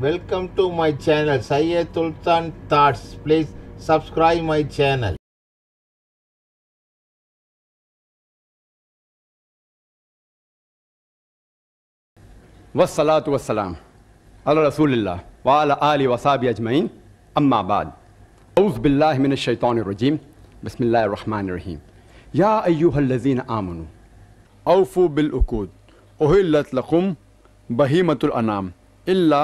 Welcome to my channel Syed Sultan Thoughts. Please subscribe my channel. والصلاة والسلام على رسول الله وعلى آله وصحبه أجمعين أما بعد أعوذ بالله من الشيطان الرجيم بسم الله الرحمن الرحيم يا أيها الذين آمنوا أوفوا بالعقود أحلت لكم بهيمة الأنعام إلا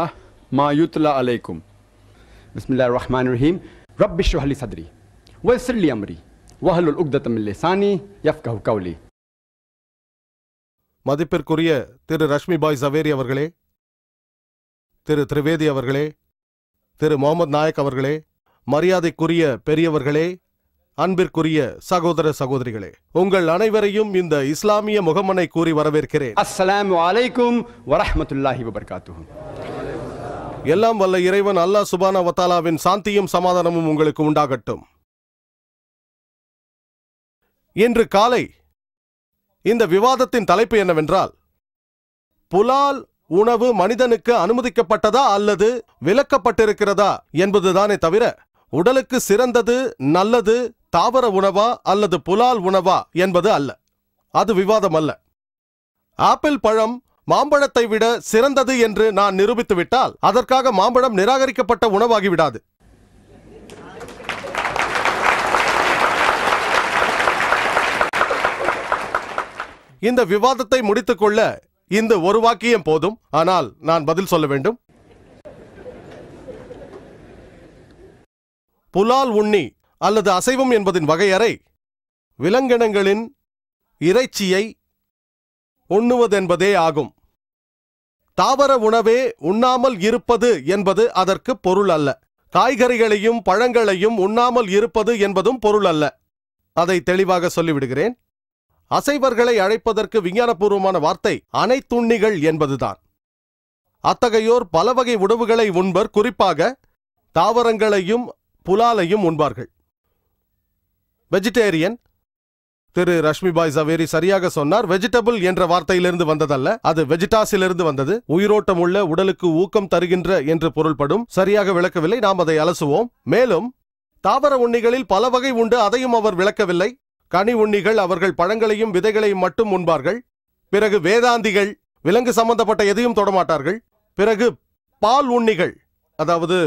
ما يتلى عليكم بسم الله الرحمن الرحيم رب اشرح لي صدري ويسر لي أمري واحلل عقدة من لساني يفقهوا قولي. மதிப்பிற்குரிய திரு ரஷ்மிபாய் ஜவேரி அவர்களே, திரு திரிவேதி அவர்களே, திரு முகமது நாயக் அவர்களே, மரியாதைக்குரிய பெரியவர்களே, அன்பிற்குரிய சகோதர சகோதரிகளே, உங்கள் அனைவரையும் இந்த இஸ்லாமிய முகமனை கூறி வரவேற்கிறேன். அஸ்ஸலாமு அலைக்கும் வரஹ்மத்துல்லாஹி வபரகாத்துஹு. எல்லாம் வல்ல இறைவன் அல்லாஹ் சுப்ஹானஹு வ தஆலாவின் சாந்தியும் சமாதானமும் உங்களுக்கு உண்டாகட்டும். இன்று காலை இந்த விவாதத்தின் தலைப்பு என்னவென்றால், புலால் உணவு மனிதனுக்கு அனுமதிக்கப்பட்டதா அல்லது விலக்கப்பட்டிருக்கிறதா என்பதுதானே தவிர, உடலுக்கு சிறந்தது நல்லது தாவர உணவா அல்லது புலால் உணவா என்பது அல்ல. அது விவாதம் அல்ல. ஆப்பிள் பழம் மாம்பழத்தை விட சிறந்தது என்று நான் நிரூபித்துவிட்டால் அதற்காக மாம்பழம் நிராகரிக்கப்பட்ட உணவாகிவிடாது. இந்த விவாதத்தை முடித்துக்கொள்ள இந்த ஒரு வாக்கியம் போதும். ஆனால் நான் பதில் சொல்ல வேண்டும். புலால் உண்ணி அல்லது அசைவம் என்பதின் வகையறை விலங்கினங்களின் இறைச்சியை உண்ணுவதென்பதே ஆகும். தாவர உணவே உண்ணாமல் இருப்பது என்பது அதற்கு பொருள் அல்ல. காய்கறிகளையும் பழங்களையும் உண்ணாமல் இருப்பது என்பதும் பொருள் அல்ல. அதை தெளிவாக சொல்லிவிடுகிறேன். அசைவர்களை அழைப்பதற்கு விஞ்ஞானபூர்வமான வார்த்தை அனைத்துண்ணிகள் என்பதுதான். அத்தகையோர் பல வகை உணவுகளை உண்பர். குறிப்பாக தாவரங்களையும் புலாலையும் உண்பார்கள். வெஜிடேரியன், திரு ரஷ்மிபாய் ஜவேரி சரியாக சொன்னார். வெஜிடபிள் என்ற வார்த்தையிலிருந்து வந்ததல்ல, அது வெஜிடாஸிலிருந்து வந்தது. உயிரோட்டமுள்ள, உடலுக்கு ஊக்கம் தருகின்ற என்று பொருள்படும். சரியாக விளக்கவில்லை, நாம் அதை அலசுவோம். மேலும் தாவர உண்ணிகளில் பல வகை உண்டு, அதையும் அவர் விளக்கவில்லை. கனி உண்ணிகள், அவர்கள் பழங்களையும் விதைகளையும் மட்டும் உண்பார்கள். பிறகு வேதாந்திகள் விலங்கு சம்பந்தப்பட்ட எதையும் தொடமாட்டார்கள். பிறகு பால் உண்ணிகள், அதாவது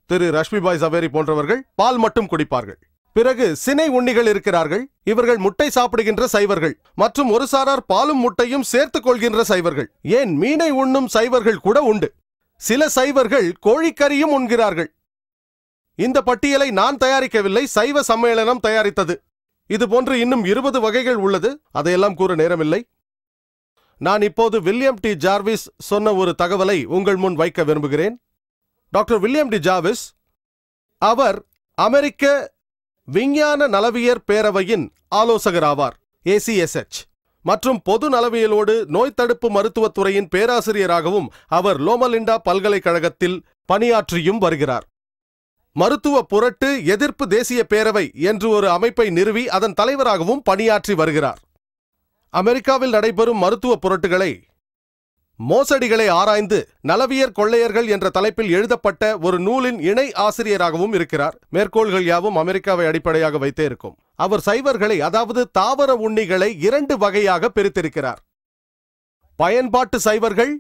திரு ரஷ்மிபாய் ஜவேரி போன்றவர்கள் பால் மட்டும் குடிப்பார்கள். பிறகு சினை உண்ணிகள் இருக்கிறார்கள். இவர்கள் முட்டை சாப்பிடுகின்ற சைவர்கள். மற்றும் ஒரு சாரார் பாலும் முட்டையும் சேர்த்துக் கொள்கின்ற சைவர்கள். ஏன், மீனை உண்ணும் சைவர்கள் கூட உண்டு. சில சைவர்கள் கோழிக்கறியும் உண்கிறார்கள். இந்த பட்டியலை நான் தயாரிக்கவில்லை, சைவ சம்மேளனம் தயாரித்தது. இது போன்று இன்னும் 20 வகைகள் உள்ளது. அதையெல்லாம் கூற நேரமில்லை. நான் இப்போது வில்லியம் டி ஜார்விஸ் சொன்ன ஒரு தகவலை உங்கள் முன் வைக்க விரும்புகிறேன். டாக்டர் வில்லியம் டி ஜார்விஸ், அவர் அமெரிக்க விஞ்ஞான நலவியற் பேரவையின் ஆலோசகர் ஆவார், ACSH, மற்றும் பொது நலவியலோடு நோய் தடுப்பு மருத்துவத்துறையின் பேராசிரியராகவும் அவர் லோமலிண்டா பல்கலைக்கழகத்தில் பணியாற்றியும் வருகிறார். மருத்துவ புரட்டு எதிர்ப்பு தேசிய பேரவை என்று ஒரு அமைப்பை நிறுவி அதன் தலைவராகவும் பணியாற்றி வருகிறார். அமெரிக்காவில் நடைபெறும் மருத்துவ புரட்டுகளை, மோசடிகளை ஆராய்ந்து நலவியற் கொள்ளையர்கள் என்ற தலைப்பில் எழுதப்பட்ட ஒரு நூலின் இணை ஆசிரியராகவும் இருக்கிறார். மேற்கோள்கள் யாவும் அமெரிக்காவை அடிப்படையாக வைத்தே இருக்கும். அவர் சைவர்களை, அதாவது தாவர உண்ணிகளை 2 வகையாக பிரித்திருக்கிறார். பயன்பாட்டு சைவர்கள்,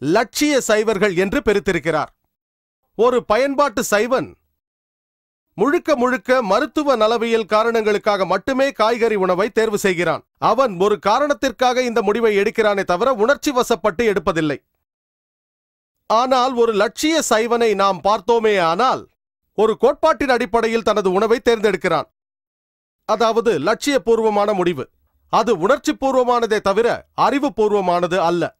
லட்சிய சைவர்கள் என்று பிரித்திருக்கிறார். ஒரு பயன்பாட்டு சைவன் முழுக்க முழுக்க மருத்துவ நலவியல் காரணங்களுக்காக மட்டுமே காய்கறி உணவை தேர்வு செய்கிறான். அவன் ஒரு காரணத்திற்காக இந்த முடிவை எடுக்கிறானே தவிர உணர்ச்சி வசப்பட்டு எடுப்பதில்லை. ஆனால் ஒரு லட்சிய சைவனை நாம் பார்த்தோமே ஆனால் ஒரு கோட்பாட்டின் அடிப்படையில் தனது உணவை தேர்ந்தெடுக்கிறான். அதாவது லட்சியபூர்வமான முடிவு. அது உணர்ச்சி பூர்வமானதே தவிர அறிவுபூர்வமானது அல்ல.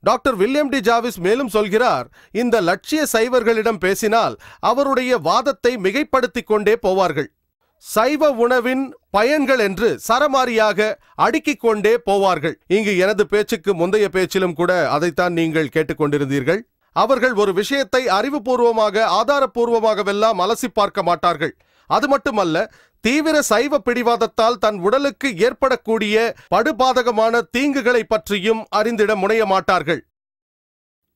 டாக்டர் வில்லியம் டி ஜார்விஸ் மேலும் சொல்கிறார், இந்த லட்சிய சைவர்களிடம் பேசினால் அவருடைய வாதத்தை மிகைப்படுத்திக் கொண்டே போவார்கள். சைவ உணவின் பயன்கள் என்று சரமாரியாக அடுக்கிக் கொண்டே போவார்கள். இங்கு எனது பேச்சுக்கு முந்தைய பேச்சிலும் கூட அதைத்தான் நீங்கள் கேட்டுக்கொண்டிருந்தீர்கள். அவர்கள் ஒரு விஷயத்தை அறிவுபூர்வமாக ஆதாரபூர்வமாகவெல்லாம் அலசி பார்க்க மாட்டார்கள். அது மட்டுமல்ல, தீவிர சைவ பிடிவாதத்தால் தன் உடலுக்கு ஏற்படக்கூடிய படுபாதகமான தீங்குகளை பற்றியும் அறிந்திட முனைய மாட்டார்கள்.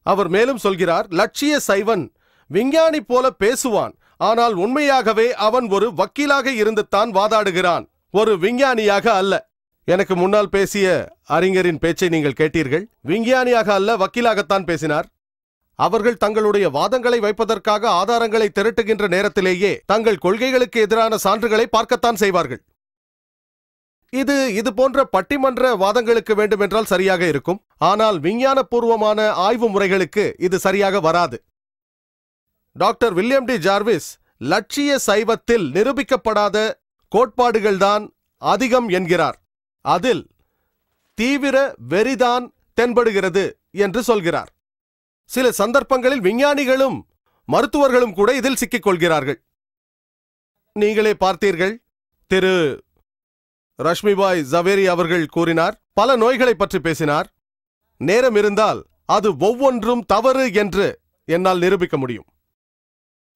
அவர் மேலும் சொல்கிறார், லட்சிய சைவன் விஞ்ஞானி போல பேசுவான், ஆனால் உண்மையாகவே அவன் ஒரு வக்கீலாக இருந்து தான் வாதாடுகிறான், ஒரு விஞ்ஞானியாக அல்ல. எனக்கு முன்னால் பேசிய அறிஞரின் பேச்சை நீங்கள் கேட்டீர்கள். விஞ்ஞானியாக அல்ல, வக்கீலாகத்தான் பேசினார். அவர்கள் தங்களுடைய வாதங்களை வைப்பதற்காக ஆதாரங்களை திரட்டுகின்ற நேரத்திலேயே தங்கள் கொள்கைகளுக்கு எதிரான சான்றுகளை பார்க்கத்தான் செய்வார்கள். இது போன்ற பட்டிமன்ற வாதங்களுக்கு வேண்டுமென்றால் சரியாக இருக்கும். ஆனால் விஞ்ஞானபூர்வமான ஆய்வு முறைகளுக்கு இது சரியாக வராது. டாக்டர் வில்லியம் டி ஜார்விஸ் லட்சிய சைவத்தில் நிரூபிக்கப்படாத கோட்பாடுகள்தான் அதிகம் என்கிறார். அதில் தீவிர வெறிதான் தென்படுகிறது என்று சொல்கிறார். சில சந்தர்ப்பங்களில் விஞ்ஞானிகளும் மருத்துவர்களும் கூட இதில் சிக்கிக் கொள்கிறார்கள். நீங்களே பார்த்தீர்கள், திரு ரஷ்மிபாய் ஜவேரி அவர்கள் கூறினார், பல நோய்களை பற்றி பேசினார். நேரம் இருந்தால் அது ஒவ்வொன்றும் தவறு என்று என்னால் நிரூபிக்க முடியும்.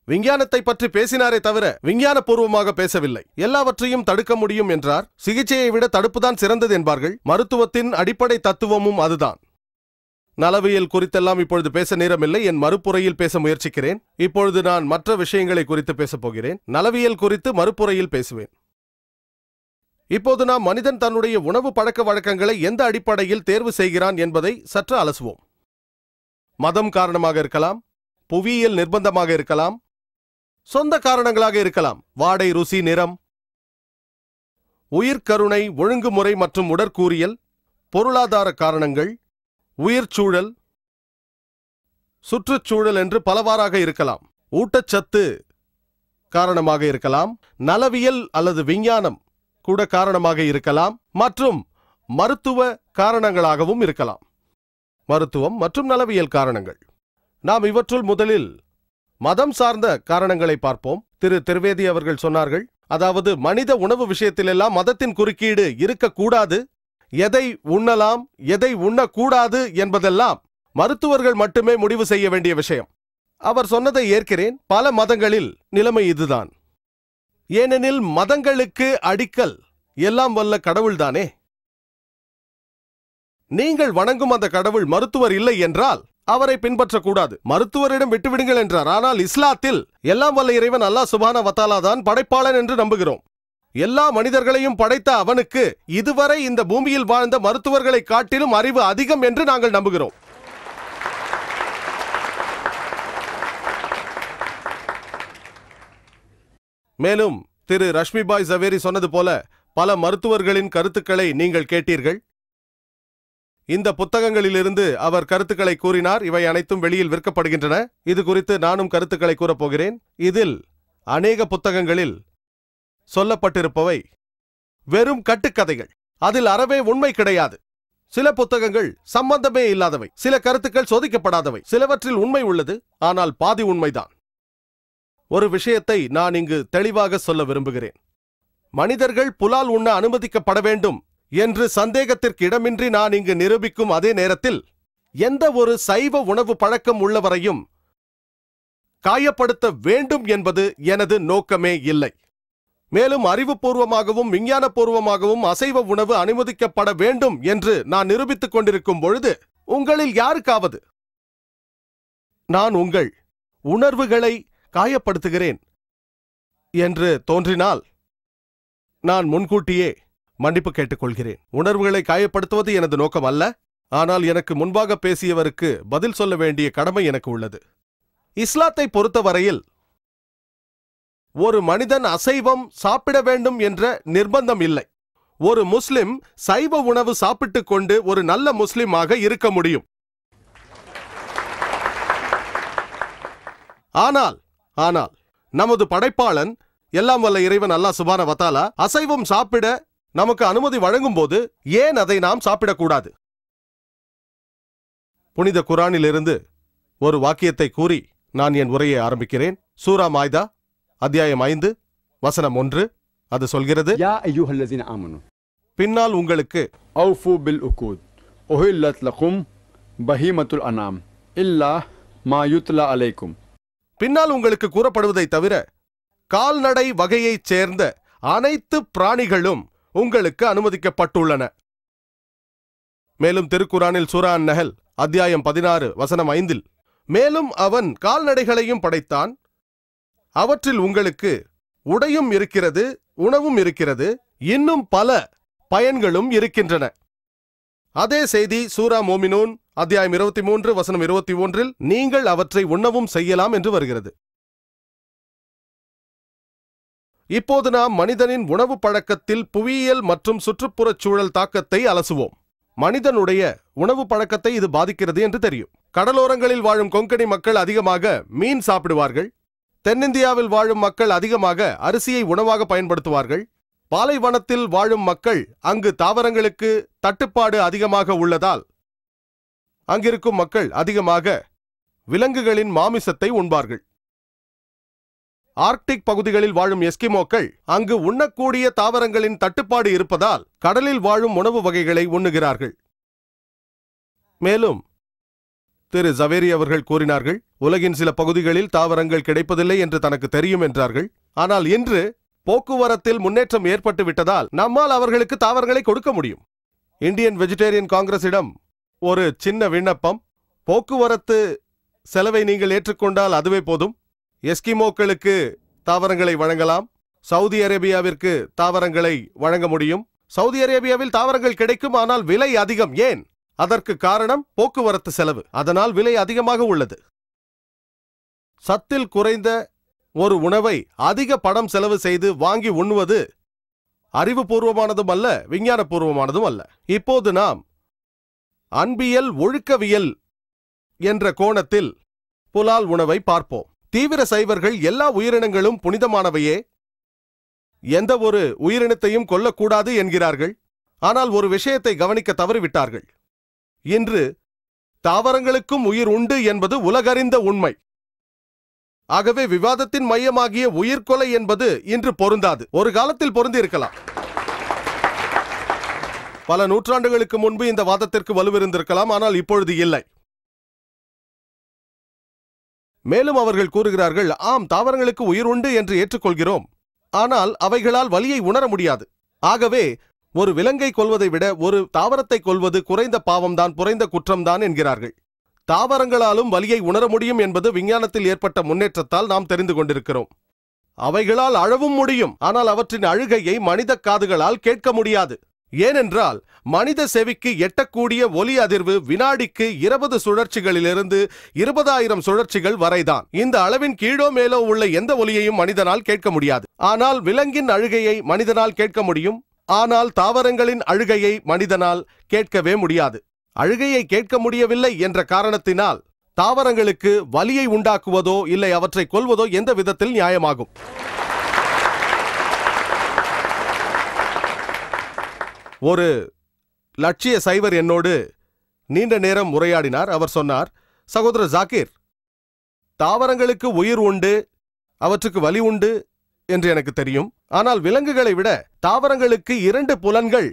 விஞ்ஞானத்தை பற்றி பேசினாரே தவிர விஞ்ஞானபூர்வமாக பேசவில்லை. எல்லாவற்றையும் தடுக்க முடியும் என்றார். சிகிச்சையை விட தடுப்புதான் சிறந்தது என்பார்கள். மருத்துவத்தின் அடிப்படை தத்துவமும் அதுதான். நலவியல் குறித்தெல்லாம் இப்பொழுது பேச நேரமில்லை. என் மறுப்புரையில் பேச முயற்சிக்கிறேன். இப்பொழுது நான் மற்ற விஷயங்களை குறித்து பேசப் போகிறேன். நலவியல் குறித்து மறுப்புரையில் பேசுவேன். இப்போது நாம் மனிதன் தன்னுடைய உணவு பழக்க வழக்கங்களை எந்த அடிப்படையில் தேர்வு செய்கிறான் என்பதை சற்று அலசுவோம். மதம் காரணமாக இருக்கலாம், புவியியல் நிர்பந்தமாக இருக்கலாம், சொந்த காரணங்களாக இருக்கலாம். வாடை, ருசி, நிறம், உயிர்கருணை, ஒழுங்குமுறை மற்றும் உடற்கூறியல், பொருளாதார காரணங்கள், உயிர்ச்சூழல், சுற்றுச்சூழல் என்று பலவாறாக இருக்கலாம். ஊட்டச்சத்து காரணமாக இருக்கலாம். நலவியல் அல்லது விஞ்ஞானம் கூட காரணமாக இருக்கலாம். மற்றும் மருத்துவ காரணங்களாகவும் இருக்கலாம். மருத்துவம் மற்றும் நலவியல் காரணங்கள். நாம் இவற்றுள் முதலில் மதம் சார்ந்த காரணங்களை பார்ப்போம். திரு திரிவேதி அவர்கள் சொன்னார்கள், அதாவது மனித உணவு விஷயத்திலெல்லாம் மதத்தின் குறுக்கீடு இருக்கக்கூடாது. எதை உண்ணலாம், எதை உண்ணக்கூடாது என்பதெல்லாம் மருத்துவர்கள் மட்டுமே முடிவு செய்ய வேண்டிய விஷயம். அவர் சொன்னதை ஏற்கிறேன். பல மதங்களில் நிலைமை இதுதான். ஏனெனில் மதங்களுக்கு அடிக்கல் எல்லாம் வல்ல கடவுள்தானே. நீங்கள் வணங்கும் அந்த கடவுள் மருத்துவர் இல்லை என்றால் அவரை பின்பற்றக்கூடாது. மருத்துவரிடம் விட்டுவிடுங்கள் என்றார். ஆனால் இஸ்லாத்தில் எல்லாம் வல்ல இறைவன் அல்லாஹ் சுப்ஹானஹு வ தஆலா தான் படைப்பாளன் என்று நம்புகிறோம். எல்லா மனிதர்களையும் படைத்த அவனுக்கு இதுவரை இந்த பூமியில் வாழ்ந்த மருத்துவர்களை காட்டிலும் அறிவு அதிகம் என்று நாங்கள் நம்புகிறோம். மேலும் திரு ரஷ்மிபாய் ஜவேரி சொன்னது போல பல மருத்துவர்களின் கருத்துக்களை நீங்கள் கேட்டீர்கள். இந்த புத்தகங்களிலிருந்து அவர் கருத்துக்களை கூறினார். இவை அனைத்தும் வெளியில் விற்கப்படுகின்றன. இது குறித்து நானும் கருத்துக்களை கூறப்போகிறேன். இதில் அநேக புத்தகங்களில் சொல்லப்பட்டிருப்பவை வெறும் கட்டுக்கதைகள். அதில் அறவே உண்மை கிடையாது. சில புத்தகங்கள் சம்பந்தமே இல்லாதவை, சில கருத்துக்கள் சோதிக்கப்படாதவை. சிலவற்றில் உண்மை உள்ளது, ஆனால் பாதி உண்மைதான். ஒரு விஷயத்தை நான் இங்கு தெளிவாக சொல்ல விரும்புகிறேன். மனிதர்கள் புலால் உண்ண அனுமதிக்கப்பட வேண்டும் என்று சந்தேகத்திற்கு இடமின்றி நான் இங்கு நிரூபிக்கும் அதே நேரத்தில் எந்த ஒரு சைவ உணவு பழக்கம் உள்ளவரையும் காயப்படுத்த வேண்டும் என்பது எனது நோக்கமே இல்லை. மேலும் அறிவுபூர்வமாகவும் விஞ்ஞானபூர்வமாகவும் அசைவ உணவு அனுமதிக்கப்பட வேண்டும் என்று நான் நிரூபித்துக் கொண்டிருக்கும் பொழுது உங்களில் யாருக்காவது நான் உங்கள் உணர்வுகளை காயப்படுத்துகிறேன் என்று தோன்றினால் நான் முன்கூட்டியே மன்னிப்பு கேட்டுக்கொள்கிறேன். உணர்வுகளை காயப்படுத்துவது எனது நோக்கம் அல்ல. ஆனால் எனக்கு முன்பாக பேசியவருக்கு பதில் சொல்ல வேண்டிய கடமை எனக்கு உள்ளது. இஸ்லாத்தை பொறுத்தவரையில் ஒரு மனிதன் அசைவம் சாப்பிட வேண்டும் என்ற நிர்பந்தம் இல்லை. ஒரு முஸ்லிம் சைவ உணவு சாப்பிட்டுக் கொண்டு ஒரு நல்ல முஸ்லிமாக இருக்க முடியும். ஆனால் நமது படைப்பாளன் எல்லாம் வல்ல இறைவன் அல்லாஹ் சுப்ஹானஹு வ தஆலா அசைவம் சாப்பிட நமக்கு அனுமதி வழங்கும் போது ஏன் அதை நாம் சாப்பிடக்கூடாது? புனித குர்ஆனிலிருந்து ஒரு வாக்கியத்தை கூறி நான் என் உரையை ஆரம்பிக்கிறேன். சூரா மாய்தா அத்தியாயம் 5 வசனம் 1. அது சொல்கிறது, யா அய்யுஹல்லஸீன ஆமனு, பின்னால் உங்களுக்கு அவ்ஃபு பில் உகூத் உஹில்லத் லகும் பஹீமத்துல் அனாம் இல்லா மா யுத்லா அலைக்கும். பின்னால் உங்களுக்கு கூறப்படுவதை தவிர கால்நடை வகையைச் சேர்ந்த அனைத்து பிராணிகளும் உங்களுக்கு அனுமதிக்கப்பட்டுள்ளன. மேலும் திருக்குரானில் சூரா அன்-நஹல் அத்தியாயம் 16 வசனம் 5. மேலும் அவன் கால்நடைகளையும் படைத்தான், அவற்றில் உங்களுக்கு உடையும் இருக்கிறது, உணவும் இருக்கிறது, இன்னும் பல பயன்களும் இருக்கின்றன. அதே செய்தி சூரா மோமினூன் அத்தியாயம் 23 வசனம் 21 நீங்கள் அவற்றை உண்ணவும் செய்யலாம் என்று வருகிறது. இப்போது நாம் மனிதனின் உணவு பழக்கத்தில் புவியியல் மற்றும் சுற்றுப்புறச் சூழல் தாக்கத்தை அலசுவோம். மனிதனுடைய உணவு பழக்கத்தை இது பாதிக்கிறது என்று தெரியும். கடலோரங்களில் வாழும் கொங்கணி மக்கள் அதிகமாக மீன் சாப்பிடுவார்கள். தென்னிந்தியாவில் வாழும் மக்கள் அதிகமாக அரிசியை உணவாக பயன்படுத்துவார்கள். பாலைவனத்தில் வாழும் மக்கள் அங்கு தாவரங்களுக்கு தட்டுப்பாடு அதிகமாக உள்ளதால் அங்கிருக்கும் மக்கள் அதிகமாக விலங்குகளின் மாமிசத்தை உண்பார்கள். ஆர்க்டிக் பகுதிகளில் வாழும் எஸ்கிமோக்கள் அங்கு உண்ணக்கூடிய தாவரங்களின் தட்டுப்பாடு இருப்பதால் கடலில் வாழும் உணவு வகைகளை உண்ணுகிறார்கள். மேலும் திரு ஜவேரி அவர்கள் கூறினார்கள், உலகின் சில பகுதிகளில் தாவரங்கள் கிடைப்பதில்லை என்று தனக்கு தெரியும் என்றார்கள். ஆனால் இன்று போக்குவரத்தில் முன்னேற்றம் ஏற்பட்டு விட்டதால் நம்மால் அவர்களுக்கு தாவரங்களை கொடுக்க முடியும். இந்தியன் வெஜிடேரியன் காங்கிரசிடம் ஒரு சின்ன விண்ணப்பம். போக்குவரத்து செலவை நீங்கள் ஏற்றுக்கொண்டால் அதுவே போதும். எஸ்கிமோக்களுக்கு தாவரங்களை வழங்கலாம். சவுதி அரேபியாவிற்கு தாவரங்களை வழங்க முடியும். சவுதி அரேபியாவில் தாவரங்கள் கிடைக்கும், ஆனால் விலை அதிகம். ஏன்? அதற்கு காரணம் போக்குவரத்து செலவு. அதனால் விலை அதிகமாக உள்ளது. சத்தில் குறைந்த ஒரு உணவை அதிக பணம் செலவு செய்து வாங்கி உண்ணுவது அறிவுபூர்வமானதும் அல்ல, விஞ்ஞானபூர்வமானதும் அல்ல. இப்போது நாம் அன்பியல் ஒழுக்கவியல் என்ற கோணத்தில் புலால் உணவை பார்ப்போம். தீவிர சைவர்கள் எல்லா உயிரினங்களும் புனிதமானவையே, எந்த ஒரு உயிரினத்தையும் கொல்லக்கூடாது என்கிறார்கள். ஆனால் ஒரு விஷயத்தை கவனிக்க தவறிவிட்டார்கள். இன்று தாவரங்களுக்கும் உயிர் உண்டு என்பது உலகறிந்த உண்மை. ஆகவே விவாதத்தின் மையமாகிய உயிர்கொலை என்பது இன்று பொருந்தாது. ஒரு காலத்தில் பொருந்தி இருக்கலாம். பல நூற்றாண்டுகளுக்கு முன்பு இந்த வாதத்திற்கு வலுவிருந்திருக்கலாம், ஆனால் இப்பொழுது இல்லை. மேலும் அவர்கள் கூறுகிறார்கள், ஆம், தாவரங்களுக்கு உயிர் உண்டு என்று ஏற்றுக்கொள்கிறோம், ஆனால் அவைகளால் வலியை உணர முடியாது. ஆகவே ஒரு விலங்கை கொல்வதை விட ஒரு தாவரத்தை கொல்வது குறைந்த பாவம்தான், குறைந்த குற்றம்தான் என்கிறார்கள். தாவரங்களாலும் வலியை உணர முடியும் என்பது விஞ்ஞானத்தில் ஏற்பட்ட முன்னேற்றத்தால் நாம் தெரிந்து கொண்டிருக்கிறோம். அவைகளால் அழவும் முடியும், ஆனால் அவற்றின் அழுகையை மனித காதுகளால் கேட்க முடியாது. ஏனென்றால் மனித செவிக்கு எட்டக்கூடிய ஒலி அதிர்வு வினாடிக்கு 20 சுழற்சிகளிலிருந்து 20,000 சுழற்சிகள் வரைதான். இந்த அளவின் கீழோ மேலோ உள்ள எந்த ஒலியையும் மனிதனால் கேட்க முடியாது. ஆனால் விலங்கின் அழுகையை மனிதனால் கேட்க முடியும். ஆனால் தாவரங்களின் அழுகையை மனிதனால் கேட்கவே முடியாது. அழுகையை கேட்க முடியவில்லை என்ற காரணத்தினால் தாவரங்களுக்கு வலியை உண்டாக்குவதோ இல்லை அவற்றை கொல்வதோ எந்த விதத்தில் நியாயமாகும்? ஒரு லட்சிய சைவர் என்னோடு நீண்ட நேரம் உரையாடினார். அவர் சொன்னார், சகோதரர் ஜாகிர், தாவரங்களுக்கு உயிர் உண்டு, அவற்றுக்கு வலி உண்டு என்று எனக்கு தெரியும். ஆனால் விலங்குகளை விட தாவரங்களுக்கு 2 புலன்கள்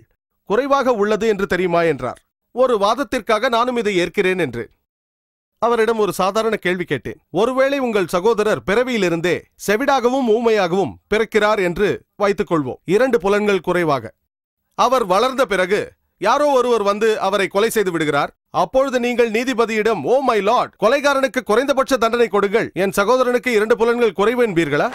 குறைவாக உள்ளது என்று தெரியுமா என்றார். ஒரு வாதத்திற்காக நானும் இதை ஏற்கிறேன் என்றேன். அவரிடம் ஒரு சாதாரண கேள்வி கேட்டேன். ஒருவேளை உங்கள் சகோதரர் பிறவியிலிருந்தே செவிடாகவும் ஊமையாகவும் பிறக்கிறார் என்று வைத்துக் கொள்வோம். 2 புலன்கள் குறைவாக. அவர் வளர்ந்த பிறகு யாரோ ஒருவர் வந்து அவரை கொலை செய்து விடுகிறார். அப்பொழுது நீங்கள் நீதிபதியிடம், ஓ மை லார்ட், கொலைகாரனுக்கு குறைந்தபட்ச தண்டனை கொடுங்கள், என் சகோதரனுக்கு 2 புலன்கள் குறைவு என்பீர்களா?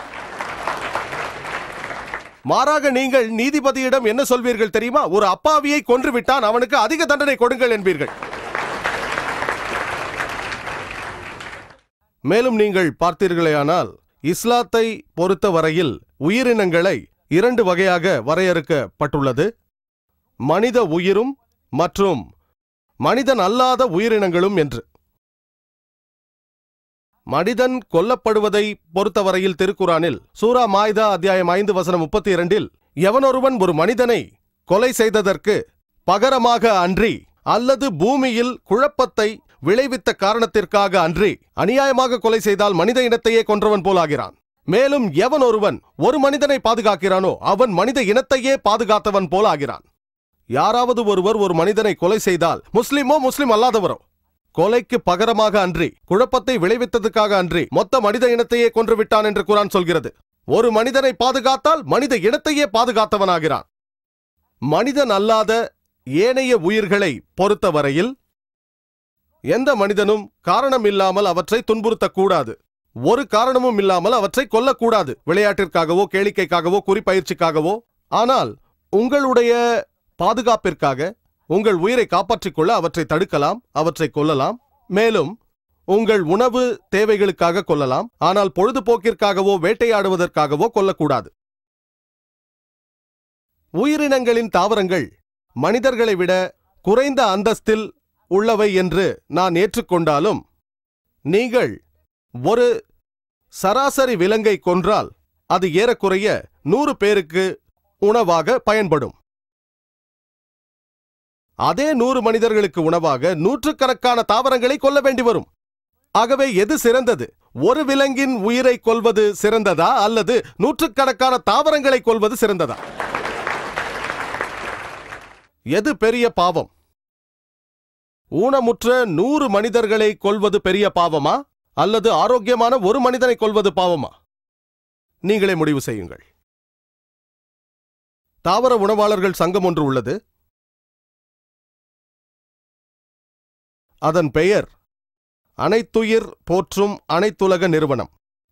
மாறாக நீங்கள் நீதிபதியிடம் என்ன சொல்வீர்கள் தெரியுமா? ஒரு அப்பாவியை கொன்று விட்டான், அவனுக்கு அதிக தண்டனை கொடுங்கள் என்பீர்கள். மேலும் நீங்கள் பார்த்தீர்களேயானால் இஸ்லாத்தை பொறுத்தவரையில் உயிரினங்களை 2 வகையாக வரையறுக்கப்பட்டுள்ளது. மனித உயிரும் மற்றும் மனிதன் அல்லாத உயிரினங்களும் என்று. மனிதன் கொல்லப்படுவதை பொறுத்தவரையில் திருக்குரானில் சூரா மாய்தா அத்தியாயம் 5 வசனம் 32 எவனொருவன் ஒரு மனிதனை கொலை செய்ததற்கு பகரமாக அன்றி அல்லது பூமியில் குழப்பத்தை விளைவித்த காரணத்திற்காக அன்றி அநியாயமாக கொலை செய்தால் மனித இனத்தையே கொன்றவன் போலாகிறான். மேலும் எவன் ஒருவன் ஒரு மனிதனை பாதுகாக்கிறானோ அவன் மனித இனத்தையே பாதுகாத்தவன் போலாகிறான். யாராவது ஒருவர் ஒரு மனிதனை கொலை செய்தால், முஸ்லிமோ முஸ்லிம் அல்லாதவரோ, கொலைக்கு பகரமாக அன்றி குழப்பத்தை விளைவித்ததுக்காக அன்றி மொத்த மனித இனத்தையே கொன்றுவிட்டான் என்று குர்ஆன் சொல்கிறது. ஒரு மனிதனை பாதுகாத்தால் மனித இனத்தையே பாதுகாத்தவனாகிறான். மனிதன் அல்லாத ஏனைய உயிர்களை பொறுத்தவரையில் எந்த மனிதனும் காரணம் இல்லாமல் அவற்றை துன்புறுத்தக்கூடாது. ஒரு காரணமும் இல்லாமல் அவற்றை கொல்லக்கூடாது, விளையாட்டிற்காகவோ கேளிக்கைக்காகவோ குறிப்பயிற்சிக்காகவோ. ஆனால் உங்களுடைய பாதுகாப்பிற்காக, உங்கள் உயிரை காப்பாற்றிக் கொள்ள அவற்றை தடுக்கலாம், அவற்றை கொல்லலாம். மேலும் உங்கள் உணவு தேவைகளுக்காக கொல்லலாம். ஆனால் பொழுதுபோக்கிற்காகவோ வேட்டையாடுவதற்காகவோ கொல்லக்கூடாது. உயிரினங்களின் தாவரங்கள் மனிதர்களை விட குறைந்த அந்தஸ்தில் உள்ளவை என்று நான் ஏற்றுக்கொண்டாலும், நீங்கள் ஒரு சராசரி விலங்கை கொன்றால் அது ஏறக்குறைய 100 பேருக்கு உணவாக பயன்படும். அதே 100 மனிதர்களுக்கு உணவாக நூற்றுக்கணக்கான தாவரங்களை கொல்ல வேண்டி வரும். ஆகவே எது சிறந்தது? ஒரு விலங்கின் உயிரை கொல்வது சிறந்ததா அல்லது நூற்றுக்கணக்கான தாவரங்களை கொல்வது சிறந்ததா? எது பெரிய பாவம்? ஊனமுற்ற 100 மனிதர்களை கொல்வது பெரிய பாவமா அல்லது ஆரோக்கியமான ஒரு மனிதனை கொல்வது பாவமா? நீங்களே முடிவு செய்யுங்கள். தாவர உணவாளர்கள் சங்கம் ஒன்று உள்ளது. அதன் பெயர் அனைத்துயிர் போற்றும் அனைத்துலக நிறுவனம்.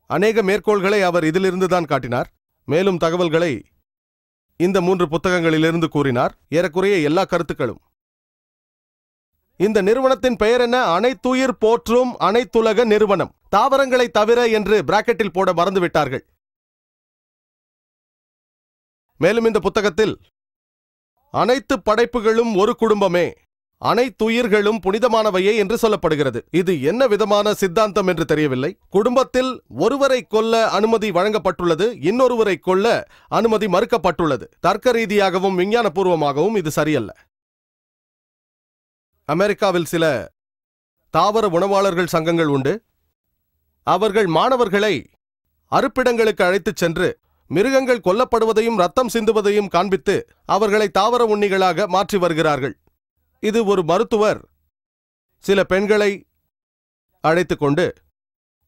அநேக மேற்கோள்களை அவர் இதிலிருந்துதான் காட்டினார். மேலும் தகவல்களை இந்த 3 புத்தகங்களிலிருந்து கூறினார். ஏறக்குறைய எல்லா கருத்துக்களும். இந்த நிறுவனத்தின் பெயர் என்ன? அனைத்துயிர் போற்றும் அனைத்துலக நிறுவனம். தாவரங்களை தவிர என்று பிராக்கெட்டில் போட மறந்துவிட்டார்கள். மேலும் இந்த புத்தகத்தில் அனைத்து படைப்புகளும் ஒரு குடும்பமே, அனைத்துயிர்களும் புனிதமானவையே என்று சொல்லப்படுகிறது. இது என்ன விதமான சித்தாந்தம் என்று தெரியவில்லை. குடும்பத்தில் ஒருவரை கொல்ல அனுமதி வழங்கப்பட்டுள்ளது, இன்னொருவரை கொல்ல அனுமதி மறுக்கப்பட்டுள்ளது. தர்க்க ரீதியாகவும் விஞ்ஞானபூர்வமாகவும் இது சரியல்ல. அமெரிக்காவில் சில தாவர உணவாளர்கள் சங்கங்கள் உண்டு. அவர்கள் மாணவர்களை அறுப்பிடங்களுக்கு அழைத்துச் சென்று மிருகங்கள் கொல்லப்படுவதையும் ரத்தம் சிந்துவதையும் காண்பித்து அவர்களை தாவர உண்ணிகளாக மாற்றி வருகிறார்கள். இது ஒரு மருத்துவர் சில பெண்களை அழைத்துக் கொண்டு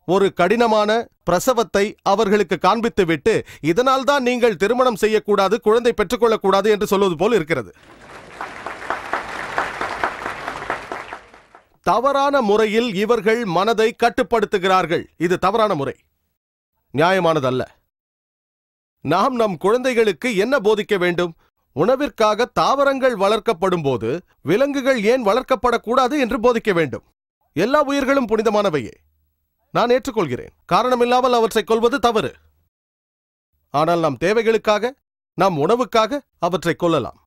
ஒரு கடினமான பிரசவத்தை அவர்களுக்கு காண்பித்துவிட்டு, இதனால்தான் நீங்கள் திருமணம் செய்யக்கூடாது, குழந்தை பெற்றுக்கொள்ளக்கூடாது என்று சொல்வது போல் இருக்கிறது. தவறான முறையில் இவர்கள் மனதை கட்டுப்படுத்துகிறார்கள். இது தவறான முறை, நியாயமானதல்ல. நாம் நம் குழந்தைகளுக்கு என்ன போதிக்க வேண்டும்? உணவிற்காக தாவரங்கள் வளர்க்கப்படும் போது விலங்குகள் ஏன் வளர்க்கப்படக்கூடாது என்று போதிக்க வேண்டும். எல்லா உயிர்களும் புனிதமானவையே, நான் ஏற்றுக்கொள்கிறேன். காரணமில்லாமல் அவற்றை கொல்வது தவறு. ஆனால் நம் தேவைகளுக்காக, நம் உணவுக்காக அவற்றை கொல்லலாம்.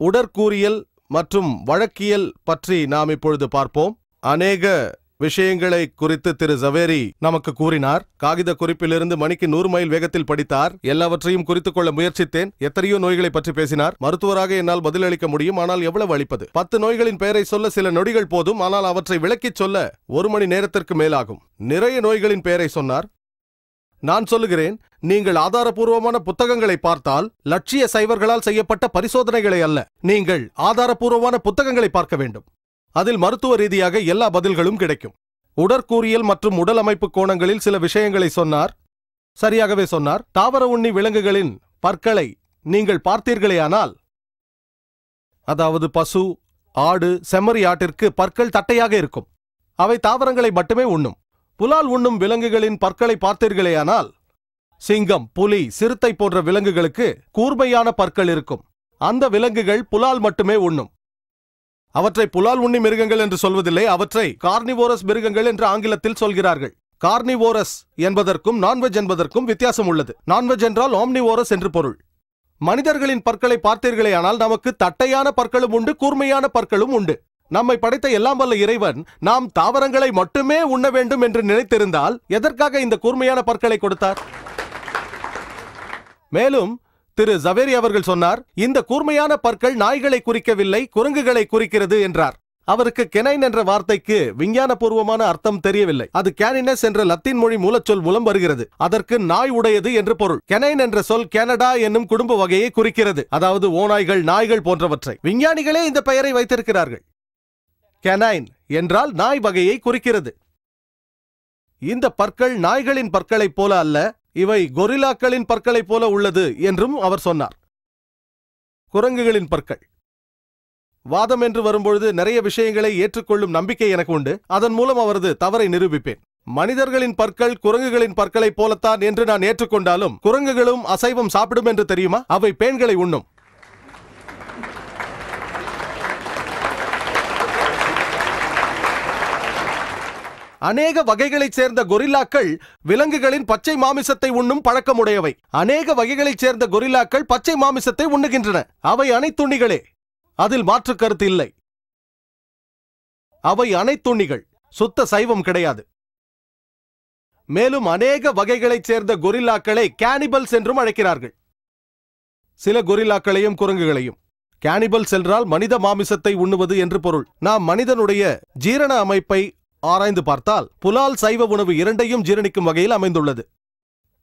உடற்கூறியல் மற்றும் வழக்கியல் பற்றி நாம் இப்பொழுது பார்ப்போம். அநேக விஷயங்களை குறித்து திரு ஜவேரி நமக்கு கூறினார். காகித குறிப்பிலிருந்து மணிக்கு 100 மைல் வேகத்தில் படித்தார். எல்லாவற்றையும் குறித்துக் கொள்ள முயற்சித்தேன். எத்தனையோ நோய்களை பற்றி பேசினார். மருத்துவராக என்னால் பதிலளிக்க முடியும், ஆனால் எவ்வளவு அளிப்பது? 10 நோய்களின் பெயரை சொல்ல சில நொடிகள் போதும், ஆனால் அவற்றை விளக்கிச் சொல்ல 1 மணி நேரத்திற்கு மேலாகும். நிறைய நோய்களின் பெயரை சொன்னார். நான் சொல்லுகிறேன், நீங்கள் ஆதாரபூர்வமான புத்தகங்களை பார்த்தால் லட்சிய சைவர்களால் செய்யப்பட்ட பரிசோதனைகளை அல்ல, நீங்கள் ஆதாரபூர்வமான புத்தகங்களை பார்க்க வேண்டும். அதில் மருத்துவ ரீதியாக எல்லா பதில்களும் கிடைக்கும். உடற்கூறியல் மற்றும் உடல் அமைப்பு கோணங்களில் சில விஷயங்களை சொன்னார். சரியாகவே சொன்னார். தாவர உண்ணி விலங்குகளின் பற்களை நீங்கள் பார்த்தீர்களேயானால், அதாவது பசு, ஆடு, செம்மறி ஆட்டிற்கு பற்கள் தட்டையாக இருக்கும். அவை தாவரங்களை மட்டுமே உண்ணும். புலால் உண்ணும் விலங்குகளின் பற்களை பார்த்தீர்களேயானால், சிங்கம், புலி, சிறுத்தை போன்ற விலங்குகளுக்கு கூர்மையான பற்கள் இருக்கும். அந்த விலங்குகள் புலால் மட்டுமே உண்ணும். அவற்றை புலால் உண்ணி மிருகங்கள் என்று சொல்வதில்லை, அவற்றை கார்னிவோரஸ் மிருகங்கள் என்று ஆங்கிலத்தில் சொல்கிறார்கள். கார்னிவோரஸ் என்பதற்கும் நான்வெஜ் என்பதற்கும் வித்தியாசம் உள்ளது. நான்வெஜ் என்றால் ஆம்னிவோரஸ் என்று பொருள். மனிதர்களின் பற்களை பார்த்தீர்களேயானால் நமக்கு தட்டையான பற்களும் உண்டு, கூர்மையான பற்களும் உண்டு. நம்மை படைத்த எல்லாம் வல்ல இறைவன் நாம் தாவரங்களை மட்டுமே உண்ண வேண்டும் என்று நினைத்திருந்தால் எதற்காக இந்த கூர்மையான பற்களை கொடுத்தார்? மேலும் திரு ஜவேரி அவர்கள் சொன்னார், இந்த கூர்மையான பற்கள் நாய்களை குறிக்கவில்லை, குரங்குகளை குறிக்கிறது என்றார். அவருக்கு கெனைன் என்ற வார்த்தைக்கு விஞ்ஞானபூர்வமான அர்த்தம் தெரியவில்லை. அது கேனினஸ் என்ற லத்தீன் மொழி மூலச்சொல் மூலம் வருகிறது. அதற்கு நாய் உடையது என்று பொருள். கெனைன் என்ற சொல் கனடா என்னும் குடும்ப வகையை குறிக்கிறது, அதாவது ஓநாய்கள், நாய்கள் போன்றவற்றை. விஞ்ஞானிகளே இந்த பெயரை வைத்திருக்கிறார்கள். கெனைன் என்றால் நாய் வகையை குறிக்கிறது. இந்த பற்கள் நாய்களின் பற்களைப் போல அல்ல, இவை கொரில்லாக்களின் பற்களைப் போல உள்ளது என்றும் அவர் சொன்னார். குரங்குகளின் பற்கள் வாதம் என்று வரும்பொழுது நிறைய விஷயங்களை ஏற்றுக்கொள்ளும் நம்பிக்கை எனக்கு உண்டு. அதன் மூலம் அவரது தவறை நிரூபிப்பேன். மனிதர்களின் பற்கள் குரங்குகளின் பற்களைப் போலத்தான் என்று நான் ஏற்றுக்கொண்டாலும் குரங்குகளும் அசைவம் சாப்பிடும் என்று தெரியுமா? அவை பேன்களை உண்ணும். அநேக வகைகளைச் சேர்ந்த கொரில்லாக்கள் விலங்குகளின் பச்சை மாமிசத்தை உண்ணும் பழக்கமுடையவை. அநேக வகைகளைச் சேர்ந்த கொரில்லாக்கள் பச்சை மாமிசத்தை உண்ணுகின்றன. அவை அனைத்துண்ணிகளே, அதில் மாற்று கருத்து இல்லை. அவை அனைத்துண்ணிகள், சுத்த சைவம் கிடையாது. மேலும் அநேக வகைகளைச் சேர்ந்த கொரில்லாக்களை கேனிபல்ஸ் என்றும் அழைக்கிறார்கள். சில கொரில்லாக்களையும் குரங்குகளையும். கேனிபல்ஸ் என்றால் மனித மாமிசத்தை உண்ணுவது என்று பொருள். நாம் மனிதனுடைய ஜீரண அமைப்பை ஆராய்ந்து பார்த்தால் புலால் சைவ உணவு இரண்டையும் ஜீரணிக்கும் வகையில் அமைந்துள்ளது.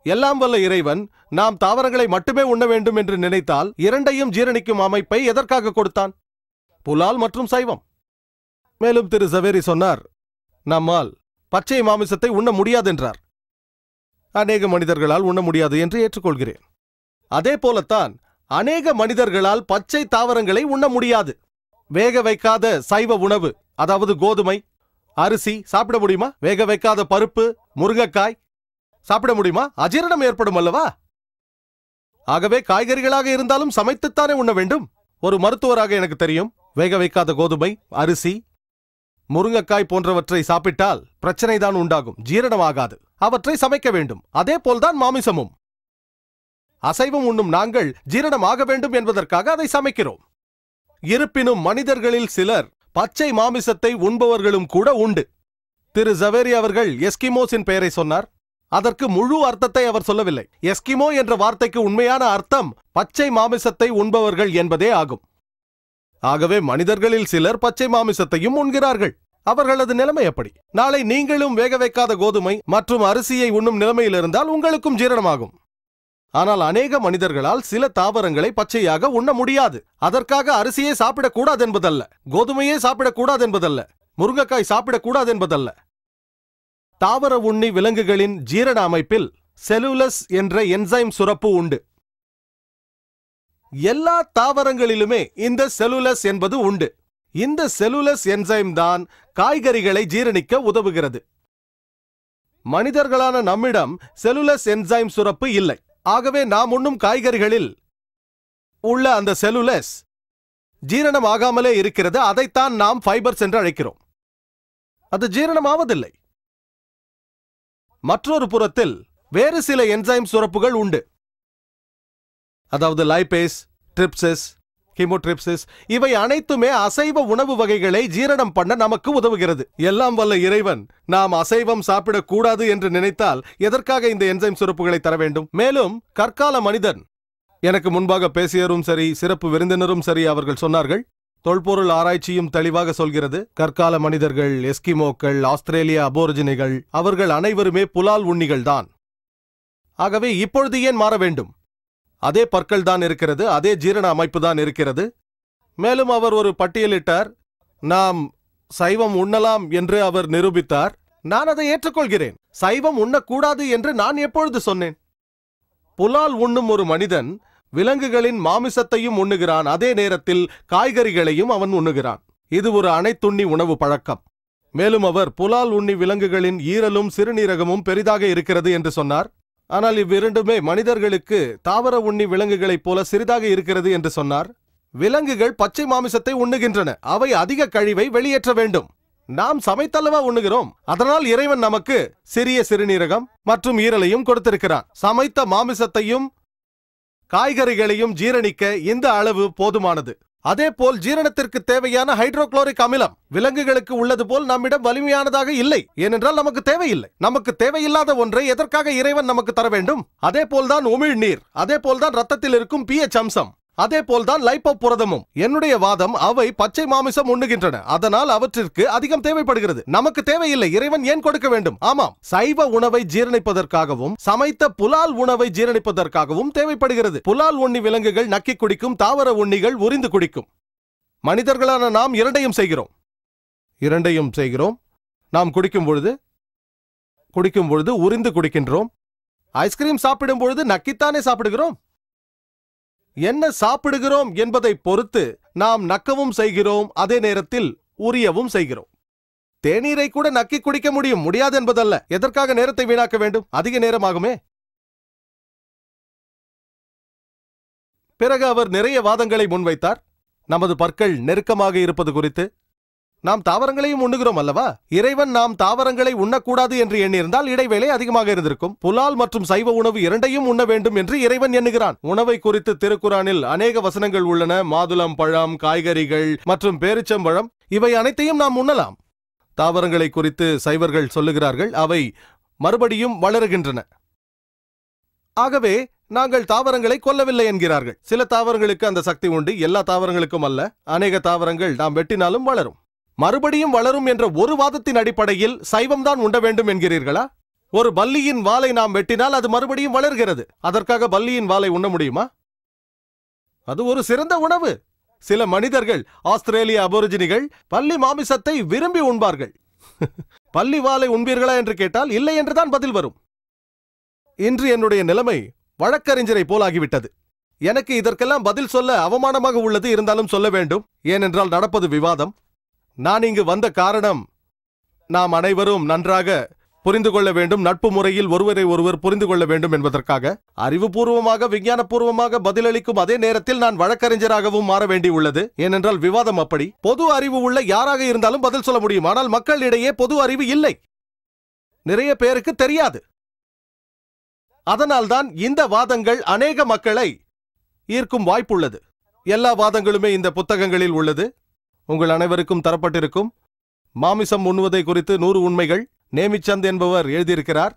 எல்லாம் வல்ல இறைவன் நாம் தாவரங்களை மட்டுமே உண்ண வேண்டும் என்று நினைத்தால் இரண்டையும் ஜீரணிக்கும் அமைப்பை எதற்காக கொடுத்தான்? புலால் மற்றும் சைவம். மேலும் திரு ஜவேரி சொன்னார், நம்மால் பச்சை மாமிசத்தை உண்ண முடியாதென்றார். அநேக மனிதர்களால் உண்ண முடியாது என்று ஏற்றுக்கொள்கிறேன். அதே போலத்தான் அநேக மனிதர்களால் பச்சை தாவரங்களை உண்ண முடியாது. வேக வைக்காத சைவ உணவு, அதாவது கோதுமை, அரிசி சாப்பிட முடியுமா? வேக வைக்காத பருப்பு, முருங்கைக்காய் சாப்பிட முடியுமா? அஜீரணம் ஏற்படும் அல்லவா? ஆகவே காய்கறிகளாக இருந்தாலும் சமைத்துத்தானே உண்ண வேண்டும். ஒரு மருத்துவராக எனக்கு தெரியும், வேக வைக்காத கோதுமை, அரிசி, முருங்கைக்காய் போன்றவற்றை சாப்பிட்டால் பிரச்சனைதான் உண்டாகும், ஜீரணமாகாது. அவற்றை சமைக்க வேண்டும். அதே போல்தான் மாமிசமும். அசைவம் உண்ணும் நாங்கள் ஜீரணமாக வேண்டும் என்பதற்காக அதை சமைக்கிறோம். இருப்பினும் மனிதர்களில் சிலர் பச்சை மாமிசத்தை உண்பவர்களும் கூட உண்டு. திரு ஜவேரி அவர்கள் எஸ்கிமோஸின் பெயரை சொன்னார். அதற்கு முழு அர்த்தத்தை அவர் சொல்லவில்லை. எஸ்கிமோ என்ற வார்த்தைக்கு உண்மையான அர்த்தம் பச்சை மாமிசத்தை உண்பவர்கள் என்பதே ஆகும். ஆகவே மனிதர்களில் சிலர் பச்சை மாமிசத்தையும் உண்கிறார்கள். அவர்களது நிலைமை எப்படி? நாளை நீங்களும் வேக வைக்காத கோதுமை மற்றும் அரிசியை உண்ணும் நிலைமையில் இருந்தால் உங்களுக்கும் ஜீரணமாகும். ஆனால் அநேக மனிதர்களால் சில தாவரங்களை பச்சையாக உண்ண முடியாது. அதற்காக அரிசியை சாப்பிடக்கூடாது என்பதல்ல, கோதுமையே சாப்பிடக்கூடாது என்பதல்ல, முருங்கைக்காய் சாப்பிடக்கூடாது என்பதல்ல. தாவர உண்ணி விலங்குகளின் ஜீரண அமைப்பில் செலுலஸ் என்ற என்சைம் சுரப்பு உண்டு. எல்லா தாவரங்களிலுமே இந்த செலுலஸ் என்பது உண்டு. இந்த செலுலஸ் என்சைம் தான் காய்கறிகளை ஜீரணிக்க உதவுகிறது. மனிதர்களான நம்மிடம் செலுலஸ் என்சைம் சுரப்பு இல்லை. ஆகவே நாம் உண்ணும் காய்கறிகளில் உள்ள அந்த செலுலஸ் ஜீரணமாகாமலே இருக்கிறது. அதைத்தான் நாம் ஃபைபர்ஸ் என்று அழைக்கிறோம். அது ஜீரணமாவதில்லை. மற்றொரு புறத்தில் வேறு சில என்சைம் சுரப்புகள் உண்டு. அதாவது லைபேஸ், ட்ரிப்சிஸ், ஹீமோட்ரிப்சிஸ், இவை அனைத்துமே அசைவ உணவு வகைகளை ஜீரணம் பண்ண நமக்கு உதவுகிறது. எல்லாம் வல்ல இறைவன் நாம் அசைவம் சாப்பிடக்கூடாது என்று நினைத்தால் எதற்காக இந்த என்சைம் சுரப்புகளை தர வேண்டும்? மேலும் கற்கால மனிதன், எனக்கு முன்பாக பேசியரும் சரி, சிறப்பு விருந்தினரும் சரி, அவர்கள் சொன்னார்கள், தொல்பொருள் ஆராய்ச்சியும் தெளிவாக சொல்கிறது, கற்கால மனிதர்கள், எஸ்கிமோக்கள், ஆஸ்திரேலிய அபோரிஜினிகள், அவர்கள் அனைவருமே புலால் உண்ணிகள் தான். ஆகவே இப்பொழுது ஏன் மாற வேண்டும்? அதே பற்கள் தான் இருக்கிறது, அதே ஜீரண அமைப்பு தான் இருக்கிறது. மேலும் அவர் ஒரு பட்டியலிட்டார், நாம் சைவம் உண்ணலாம் என்று அவர் நிரூபித்தார். நான் அதை ஏற்றுக்கொள்கிறேன். சைவம் உண்ணக்கூடாது என்று நான் எப்பொழுது சொன்னேன்? புலால் உண்ணும் ஒரு மனிதன் விலங்குகளின் மாமிசத்தையும் உண்ணுகிறான், அதே நேரத்தில் காய்கறிகளையும் அவன் உண்ணுகிறான். இது ஒரு அனைத்துண்ணி உணவு பழக்கம். மேலும் அவர் புலால் உண்ணி விலங்குகளின் ஈரலும் சிறுநீரகமும் பெரிதாக இருக்கிறது என்று சொன்னார். ஆனால் இவ்விரண்டுமே மனிதர்களுக்கு தாவர உண்ணி விலங்குகளைப் போல சிறிதாக இருக்கிறது என்று சொன்னார். விலங்குகள் பச்சை மாமிசத்தை உண்ணுகின்றன, அவை அதிக கழிவை வெளியேற்ற வேண்டும். நாம் சமைத்தல்லவா உண்ணுகிறோம். அதனால் இறைவன் நமக்கு சிறிய சிறுநீரகம் மற்றும் ஈரலையும் கொடுத்திருக்கிறான். சமைத்த மாமிசத்தையும் காய்கறிகளையும் ஜீரணிக்க இந்த அளவு போதுமானது. அதேபோல் ஜீரணத்திற்கு தேவையான ஹைட்ரோகுளோரிக் அமிலம் விலங்குகளுக்கு உள்ளது போல் நம்மிடம் வலிமையானதாக இல்லை. ஏனென்றால் நமக்கு தேவையில்லை. நமக்கு தேவையில்லாத ஒன்றை எதற்காக இறைவன் நமக்கு தர வேண்டும்? அதே போல்தான் உமிழ்நீர், அதே போல்தான் ரத்தத்தில் இருக்கும் pH அம்சம், அதே போல்தான் லைப்போ புரதமும். என்னுடைய வாதம், அவை பச்சை மாமிசம் உண்ணுகின்றன, அதனால் அவற்றிற்கு அதிகம் தேவைப்படுகிறது. நமக்கு தேவையில்லை, இறைவன் ஏன் கொடுக்க வேண்டும்? ஆமாம், சைவ உணவை ஜீரணிப்பதற்காகவும் சமைத்த புலால் உணவை ஜீரணிப்பதற்காகவும் தேவைப்படுகிறது. புலால் உண்ணி விலங்குகள் நக்கி குடிக்கும், தாவர உண்ணிகள் உறிந்து குடிக்கும். மனிதர்களான நாம் இரண்டையும் செய்கிறோம். நாம் குடிக்கும் பொழுது உறிந்து குடிக்கின்றோம். ஐஸ்கிரீம் சாப்பிடும் பொழுது நக்கித்தானே சாப்பிடுகிறோம். என்ன சாப்பிடுகிறோம் என்பதை பொறுத்து நாம் நக்கவும் செய்கிறோம், அதே நேரத்தில் உரியவும் செய்கிறோம். தேநீரை கூட நக்கி குடிக்க முடியாது என்பதல்ல. எதற்காக நேரத்தை வீணாக்க வேண்டும்? அதிக நேரமாகுமே. பிறகு அவர் நிறைய வாதங்களை முன்வைத்தார். நமது பற்கள் நெருக்கமாக இருப்பது குறித்து. நாம் தாவரங்களையும் உண்ணுகிறோம் அல்லவா? இறைவன் நாம் தாவரங்களை உண்ணக்கூடாது என்று எண்ணியிருந்தால் இடைவேளை அதிகமாக இருந்திருக்கும். புலால் மற்றும் சைவ உணவு இரண்டையும் உண்ண வேண்டும் என்று இறைவன் எண்ணுகிறான். உணவை குறித்து திருக்குரானில் அநேக வசனங்கள் உள்ளன. மாதுளம் பழம், காய்கறிகள் மற்றும் பேரிச்சம்பழம், இவை அனைத்தையும் நாம் உண்ணலாம். தாவரங்களை குறித்து சைவர்கள் சொல்லுகிறார்கள், அவை மறுபடியும் வளருகின்றன. ஆகவே நாங்கள் தாவரங்களை கொல்லவில்லை என்கிறார்கள். சில தாவரங்களுக்கு அந்த சக்தி உண்டு, எல்லா தாவரங்களுக்கும் அல்ல. அநேக தாவரங்கள் நாம் வெட்டினாலும் வளரும், மறுபடியும் வளரும் என்ற ஒரு வாதத்தின் அடிப்படையில் சைவம்தான் உண்ண வேண்டும் என்கிறீர்களா? ஒரு பல்லியின் வாலை நாம் வெட்டினால் அது மறுபடியும் வளர்கிறது. அதற்காக பல்லியின் வாலை உண்ண முடியுமா? அது ஒரு சிறந்த உணவு. சில மனிதர்கள், ஆஸ்திரேலிய அபோரிஜினிகள், பல்லி மாமிசத்தை விரும்பி உண்பார்கள். பல்லி வாலை உண்பீர்களா என்று கேட்டால் இல்லை என்றுதான் பதில் வரும். இன்று என்னுடைய நிலைமை வழக்கறிஞரை போலாகிவிட்டது. எனக்கு இதற்கெல்லாம் பதில் சொல்ல அவமானமாக உள்ளது, இருந்தாலும் சொல்ல வேண்டும். ஏனென்றால் நடப்பது விவாதம். நான் இங்கு வந்த காரணம், நாம் அனைவரும் நன்றாக புரிந்து கொள்ள வேண்டும், நட்பு முறையில் ஒருவரை ஒருவர் புரிந்து கொள்ள வேண்டும் என்பதற்காக. அறிவுபூர்வமாக, விஞ்ஞானபூர்வமாக பதிலளிக்கும் அதே நேரத்தில் நான் வழக்கறிஞராகவும் மாற வேண்டியுள்ளது. ஏனென்றால் விவாதம் அப்படி. பொது அறிவு உள்ள யாராக இருந்தாலும் பதில் சொல்ல முடியும். ஆனால் மக்களிடையே பொது அறிவு இல்லை, நிறைய பேருக்கு தெரியாது. அதனால்தான் இந்த வாதங்கள் அநேக மக்களை ஈர்க்கும் வாய்ப்புள்ளது. எல்லா வாதங்களுமே இந்த புத்தகங்களில் உள்ளது, உங்கள் அனைவருக்கும் தரப்பட்டிருக்கும். மாமிசம் உண்ணுவதை குறித்து 100 உண்மைகள் நேமிச்சந்த் என்பவர் எழுதியிருக்கிறார்.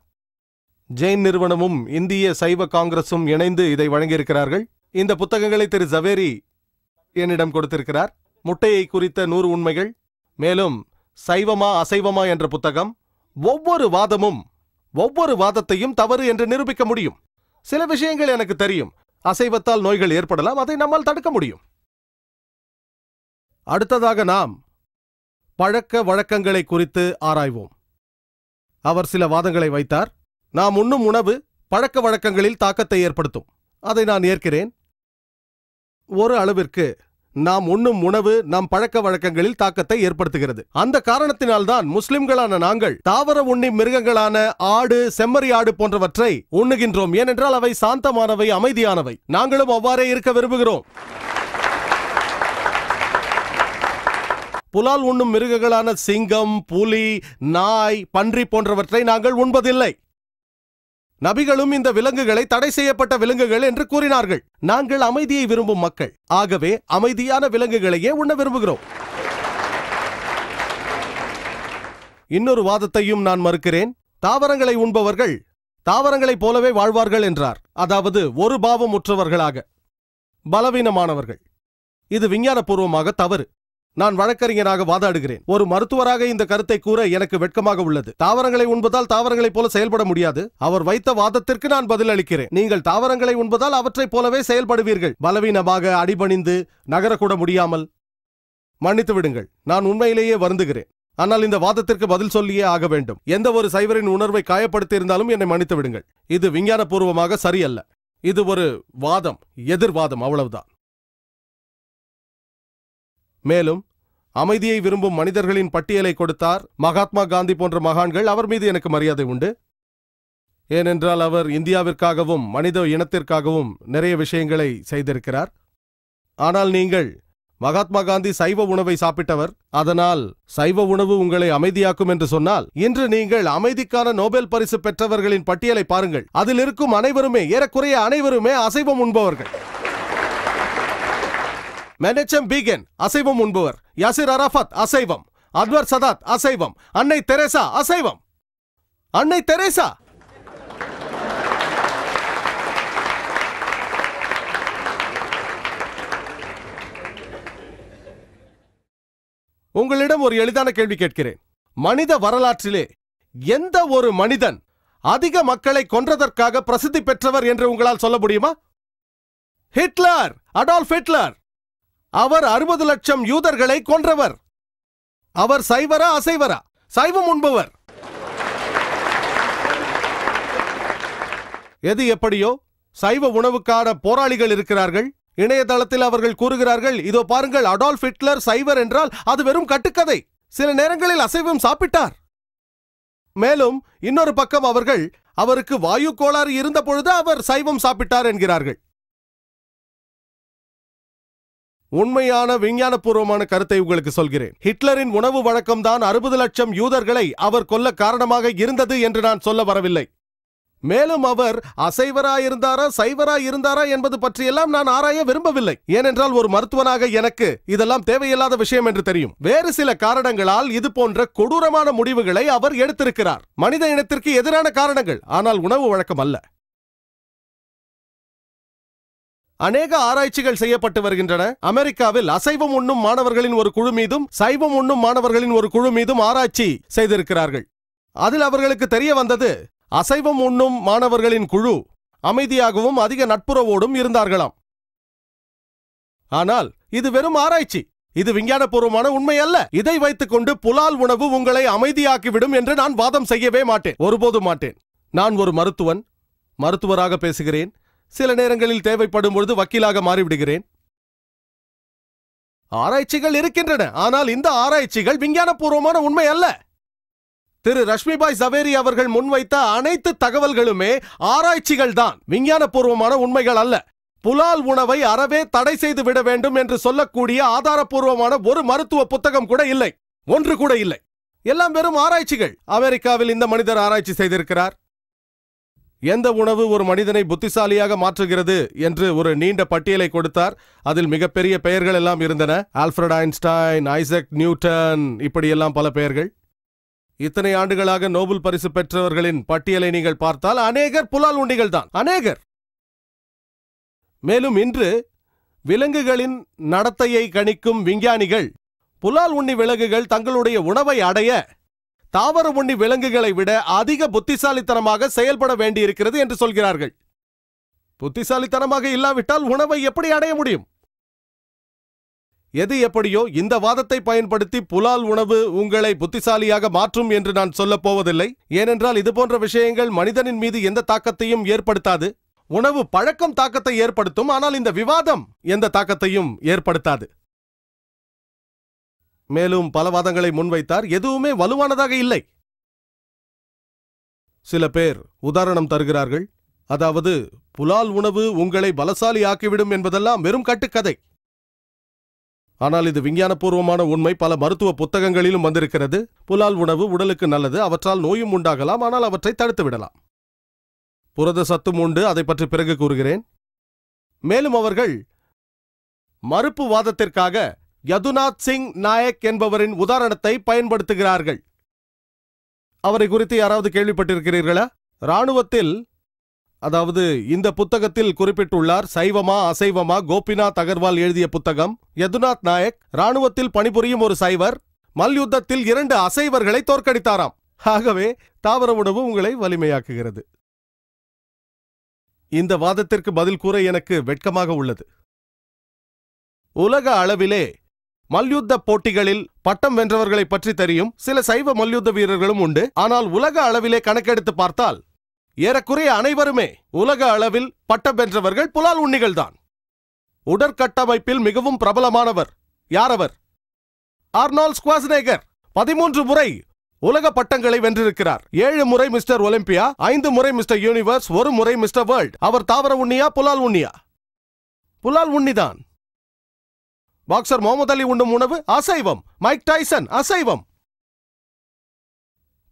ஜெயின் நிறுவனமும் இந்திய சைவ காங்கிரசும் இணைந்து இதை வழங்கியிருக்கிறார்கள். இந்த புத்தகங்களை திரு ஜவேரி என்னிடம் கொடுத்திருக்கிறார். முட்டையை குறித்த 100 உண்மைகள், மேலும் சைவமா அசைவமா என்ற புத்தகம். ஒவ்வொரு வாதத்தையும் தவறு என்று நிரூபிக்க முடியும். சில விஷயங்கள் எனக்கு தெரியும். அசைவத்தால் நோய்கள் ஏற்படலாம், அதை நம்மால் தடுக்க முடியும். அடுத்ததாக நாம் பழக்க வழக்கங்களை குறித்து ஆராய்வோம். அவர் சில வாதங்களை வைத்தார். நாம் உண்ணும் உணவு பழக்க வழக்கங்களில் தாக்கத்தை ஏற்படுத்தும். அதை நான் ஏற்கிறேன். ஒரு அளவிற்கு நாம் உண்ணும் உணவு நம் பழக்க வழக்கங்களில் தாக்கத்தை ஏற்படுத்துகிறது. அந்த காரணத்தினால்தான் முஸ்லிம்களான நாங்கள் தாவர உண்ணி மிருகங்களான ஆடு, செம்மறி ஆடு போன்றவற்றை உண்ணுகின்றோம். ஏனென்றால் அவை சாந்தமானவை, அமைதியானவை. நாங்களும் அவ்வாறே இருக்க விரும்புகிறோம். புலால் உண்ணும் மிருகங்களான சிங்கம், புலி, நாய், பன்றி போன்றவற்றை நாங்கள் உண்பதில்லை. நபிகளும் இந்த விலங்குகளை தடை செய்யப்பட்ட விலங்குகள் என்று கூறினார்கள். நாங்கள் அமைதியை விரும்பும் மக்கள். ஆகவே அமைதியான விலங்குகளையே உண்ண விரும்புகிறோம். இன்னொரு வாதத்தையும் நான் மறுக்கிறேன். தாவரங்களை உண்பவர்கள் தாவரங்களைப் போலவே வாழ்வார்கள் என்றார். அதாவது ஒரு பாவம் உற்றவர்களாக, பலவீனமானவர்கள். இது விஞ்ஞானபூர்வமாக தவறு. நான் வழக்கறிஞராக வாதாடுகிறேன். ஒரு மருத்துவராக இந்த கருத்தை கூற எனக்கு வெட்கமாக உள்ளது. தாவரங்களை உண்பதால் தாவரங்களைப் போல செயல்பட முடியாது. அவர் வைத்த வாதத்திற்கு நான் பதில் அளிக்கிறேன். நீங்கள் தாவரங்களை உண்பதால் அவற்றைப் போலவே செயல்படுவீர்கள். பலவீனமாக, அடிபணிந்து, நகரக்கூட முடியாமல். மன்னித்து விடுங்கள், நான் உண்மையிலேயே வருந்துகிறேன். ஆனால் இந்த வாதத்திற்கு பதில் சொல்லியே ஆக வேண்டும். எந்த ஒரு சைவரின் உணர்வை காயப்படுத்தியிருந்தாலும் என்னை மன்னித்து விடுங்கள். இது விஞ்ஞானபூர்வமாக சரியல்ல. இது ஒரு வாதம், எதிர்வாதம், அவ்வளவுதான். மேலும் அமைதியை விரும்பும் மனிதர்களின் பட்டியலை கொடுத்தார். மகாத்மா காந்தி போன்ற மகான்கள். அவர் மீது எனக்கு மரியாதை உண்டு. ஏனென்றால் அவர் இந்தியாவிற்காகவும் மனித இனத்திற்காகவும் நிறைய விஷயங்களை செய்திருக்கிறார். ஆனால் நீங்கள், மகாத்மா காந்தி சைவ உணவை சாப்பிட்டவர், அதனால் சைவ உணவு உங்களை அமைதியாக்கும் என்று சொன்னால், இன்று நீங்கள் அமைதிக்கான நோபல் பரிசு பெற்றவர்களின் பட்டியலை பாருங்கள். அதில் இருக்கும் அனைவருமே, ஏறக்குறைய அனைவருமே அசைவம் உண்பவர்கள். மெனச்சம் பீகன் அசைவம் உண்பவர். யாசிர் அரஃபத் அசைவம். அன்வர் சதாத் அசைவம். அன்னை தெரேசா அசைவம். அன்னை தெரேசா உங்களிடம் ஒரு எளிதான கேள்வி கேட்கிறேன். மனித வரலாற்றிலே எந்த ஒரு மனிதன் அதிக மக்களை கொன்றதற்காக பிரசித்தி பெற்றவர் என்று உங்களால் சொல்ல முடியுமா? Hitler, Adolf Hitler. அவர் 60 லட்சம் யூதர்களை கொன்றவர். அவர் சைவரா அசைவரா? சைவம் உண்பவர். எது எப்படியோ, சைவ உணவுக்கான போராளிகள் இருக்கிறார்கள். இணையதளத்தில் அவர்கள் கூறுகிறார்கள், இதோ பாருங்கள், அடால்ஃப் ஹிட்லர் சைவர் என்றால் அது வெறும் கட்டுக்கதை. சில நேரங்களில் அசைவம் சாப்பிட்டார். மேலும் இன்னொரு பக்கம் அவர்கள் அவருக்கு வாயு கோளாறு இருந்த பொழுது அவர் சைவம் சாப்பிட்டார் என்கிறார்கள். உண்மையான விஞ்ஞானபூர்வமான கருத்தை உங்களுக்கு சொல்கிறேன். ஹிட்லரின் உணவு வழக்கம்தான் 60 லட்சம் யூதர்களை அவர் கொல்ல காரணமாக இருந்தது என்று நான் சொல்ல வரவில்லை. மேலும் அவர் அசைவராயிருந்தாரா சைவராயிருந்தாரா என்பது பற்றியெல்லாம் நான் ஆராய விரும்பவில்லை. ஏனென்றால் ஒரு மருத்துவனாக எனக்கு இதெல்லாம் தேவையில்லாத விஷயம் என்று தெரியும். வேறு சில காரணங்களால் இது போன்ற கொடூரமான முடிவுகளை அவர் எடுத்திருக்கிறார். மனித இனத்திற்கு எதிரான காரணங்கள், ஆனால் உணவு வழக்கம் அல்ல. அநேக ஆராய்ச்சிகள் செய்யப்பட்டு வருகின்றன. அமெரிக்காவில் அசைவம் உண்ணும் மாணவர்களின் ஒரு குழு மீதும் சைவம் உண்ணும் மாணவர்களின் ஒரு குழு மீதும் ஆராய்ச்சி செய்திருக்கிறார்கள். அதில் அவர்களுக்கு தெரிய வந்தது, அசைவம் உண்ணும் மாணவர்களின் குழு அமைதியாகவும் அதிக நட்புறவோடும் இருந்தார்களாம். ஆனால் இது வெறும் ஆராய்ச்சி, இது விஞ்ஞானபூர்வமான உண்மை அல்ல. இதை வைத்துக் கொண்டு புலால் உணவு உங்களை அமைதியாக்கிவிடும் என்று நான் வாதம் செய்யவே மாட்டேன், ஒருபோதும் மாட்டேன். நான் ஒரு மருத்துவராக பேசுகிறேன். சில நேரங்களில் தேவைப்படும் பொழுது வக்கீலாக மாறிவிடுகிறேன். ஆராய்ச்சிகள் இருக்கின்றன, ஆனால் இந்த ஆராய்ச்சிகள் விஞ்ஞானபூர்வமான உண்மை அல்ல. திரு ரஷ்மிபாய் ஜவேரி அவர்கள் முன்வைத்த அனைத்து தகவல்களுமே ஆராய்ச்சிகள் தான், விஞ்ஞானபூர்வமான உண்மைகள் அல்ல. புலால் உணவை அறவே தடை செய்து விட வேண்டும் என்று சொல்லக்கூடிய ஆதாரபூர்வமான ஒரு மருத்துவ புத்தகம் கூட இல்லை, ஒன்று கூட இல்லை. எல்லாம் வெறும் ஆராய்ச்சிகள். அமெரிக்காவில் இந்த மனிதர் ஆராய்ச்சி செய்திருக்கிறார். எந்த உணவு ஒரு மனிதனை புத்திசாலியாக மாற்றுகிறது என்று ஒரு நீண்ட பட்டியலை கொடுத்தார். அதில் மிகப்பெரிய பெயர்கள் எல்லாம் இருந்தன. ஆல்ஃபிரட் ஐன்ஸ்டைன், ஐசக் நியூட்டன், இப்படியெல்லாம் பல பெயர்கள். இத்தனை ஆண்டுகளாக நோபல் பரிசு பெற்றவர்களின் பட்டியலை நீங்கள் பார்த்தால் அநேகர் புலால் உண்ணிகள் தான், அநேகர். மேலும் இன்று விலங்குகளின் நடத்தையை கணிக்கும் விஞ்ஞானிகள் புலால் உண்ணி விலங்குகள் தங்களுடைய உணவை அடைய தாவர உண்ணி விலங்குகளை விட அதிக புத்திசாலித்தனமாக செயல்பட வேண்டியிருக்கிறது என்று சொல்கிறார்கள். புத்திசாலித்தனமாக இல்லாவிட்டால் உணவை எப்படி அடைய முடியும்? எது எப்படியோ, இந்த வாதத்தை பயன்படுத்தி புலால் உணவு உங்களை புத்திசாலியாக மாற்றும் என்று நான் சொல்லப் போவதில்லை. ஏனென்றால் இதுபோன்ற விஷயங்கள் மனிதனின் மீது எந்த தாக்கத்தையும் ஏற்படுத்தாது. உணவு பழக்கம் தாக்கத்தை ஏற்படுத்தும், ஆனால் இந்த விவாதம் எந்த தாக்கத்தையும் ஏற்படுத்தாது. மேலும் பல வாதங்களை முன்வைத்தார். எதுவுமே வலுவானதாக இல்லை. சில பேர் உதாரணம் தருகிறார்கள். அதாவது புலால் உணவு உங்களை பலசாலி ஆக்கிவிடும் என்பதெல்லாம் வெறும் கட்டுக்கதை. ஆனால் இது விஞ்ஞானபூர்வமான உண்மை. பல மருத்துவ புத்தகங்களிலும் வந்திருக்கிறது. புலால் உணவு உடலுக்கு நல்லது, அவற்றால் நோயும் உண்டாகலாம், ஆனால் அவற்றை தடுத்து விடலாம். புரத சத்தும் உண்டு, அதை பற்றி பிறகு கூறுகிறேன். மேலும் அவர்கள் மறுப்பு வாதத்திற்காக யதுநாத் சிங் நாயக் என்பவரின் உதாரணத்தை பயன்படுத்துகிறார்கள். அவரை குறித்து யாராவது கேள்விப்பட்டிருக்கிறீர்களா? இராணுவத்தில், அதாவது இந்த புத்தகத்தில் குறிப்பிட்டுள்ளார், சைவமா அசைவமா, கோபிநாத் அகர்வால் எழுதிய புத்தகம். யதுநாத் நாயக் இராணுவத்தில் பணிபுரியும் ஒரு சைவர் மல்யுத்தத்தில் 2 அசைவர்களை தோற்கடித்தாராம். ஆகவே தாவர உணவு உங்களை வலிமையாக்குகிறது. இந்த வாதத்திற்கு பதில் கூற எனக்கு வெட்கமாக உள்ளது. உலக அளவிலே மல்யுத்த போட்டிகளில் பட்டம் வென்றவர்களை பற்றி தெரியும். சில சைவ மல்யுத்த வீரர்களும் உண்டு. ஆனால் உலக அளவிலே கணக்கெடுத்து பார்த்தால் ஏறக்குறைய அனைவருமே உலக அளவில் பட்டம் வென்றவர்கள் புலால் உண்ணிகள்தான். உடற்கட்டமைப்பில் மிகவும் பிரபலமானவர் யாரவர்? ஆர்னால்ட் ஸ்குவாஸ்நேகர். 13 முறை உலக பட்டங்களை வென்றிருக்கிறார். 7 முறை மிஸ்டர் ஒலிம்பியா, 5 முறை மிஸ்டர் யூனிவர்ஸ், 1 முறை மிஸ்டர் வேர்ல்ட். அவர் தாவர உண்ணியா புலால் உண்ணியா? புலால் உண்ணிதான். பாக்சர் முகமது அலி உண்ணும் உணவு அசைவம். மைக் டைசன் அசைவம்.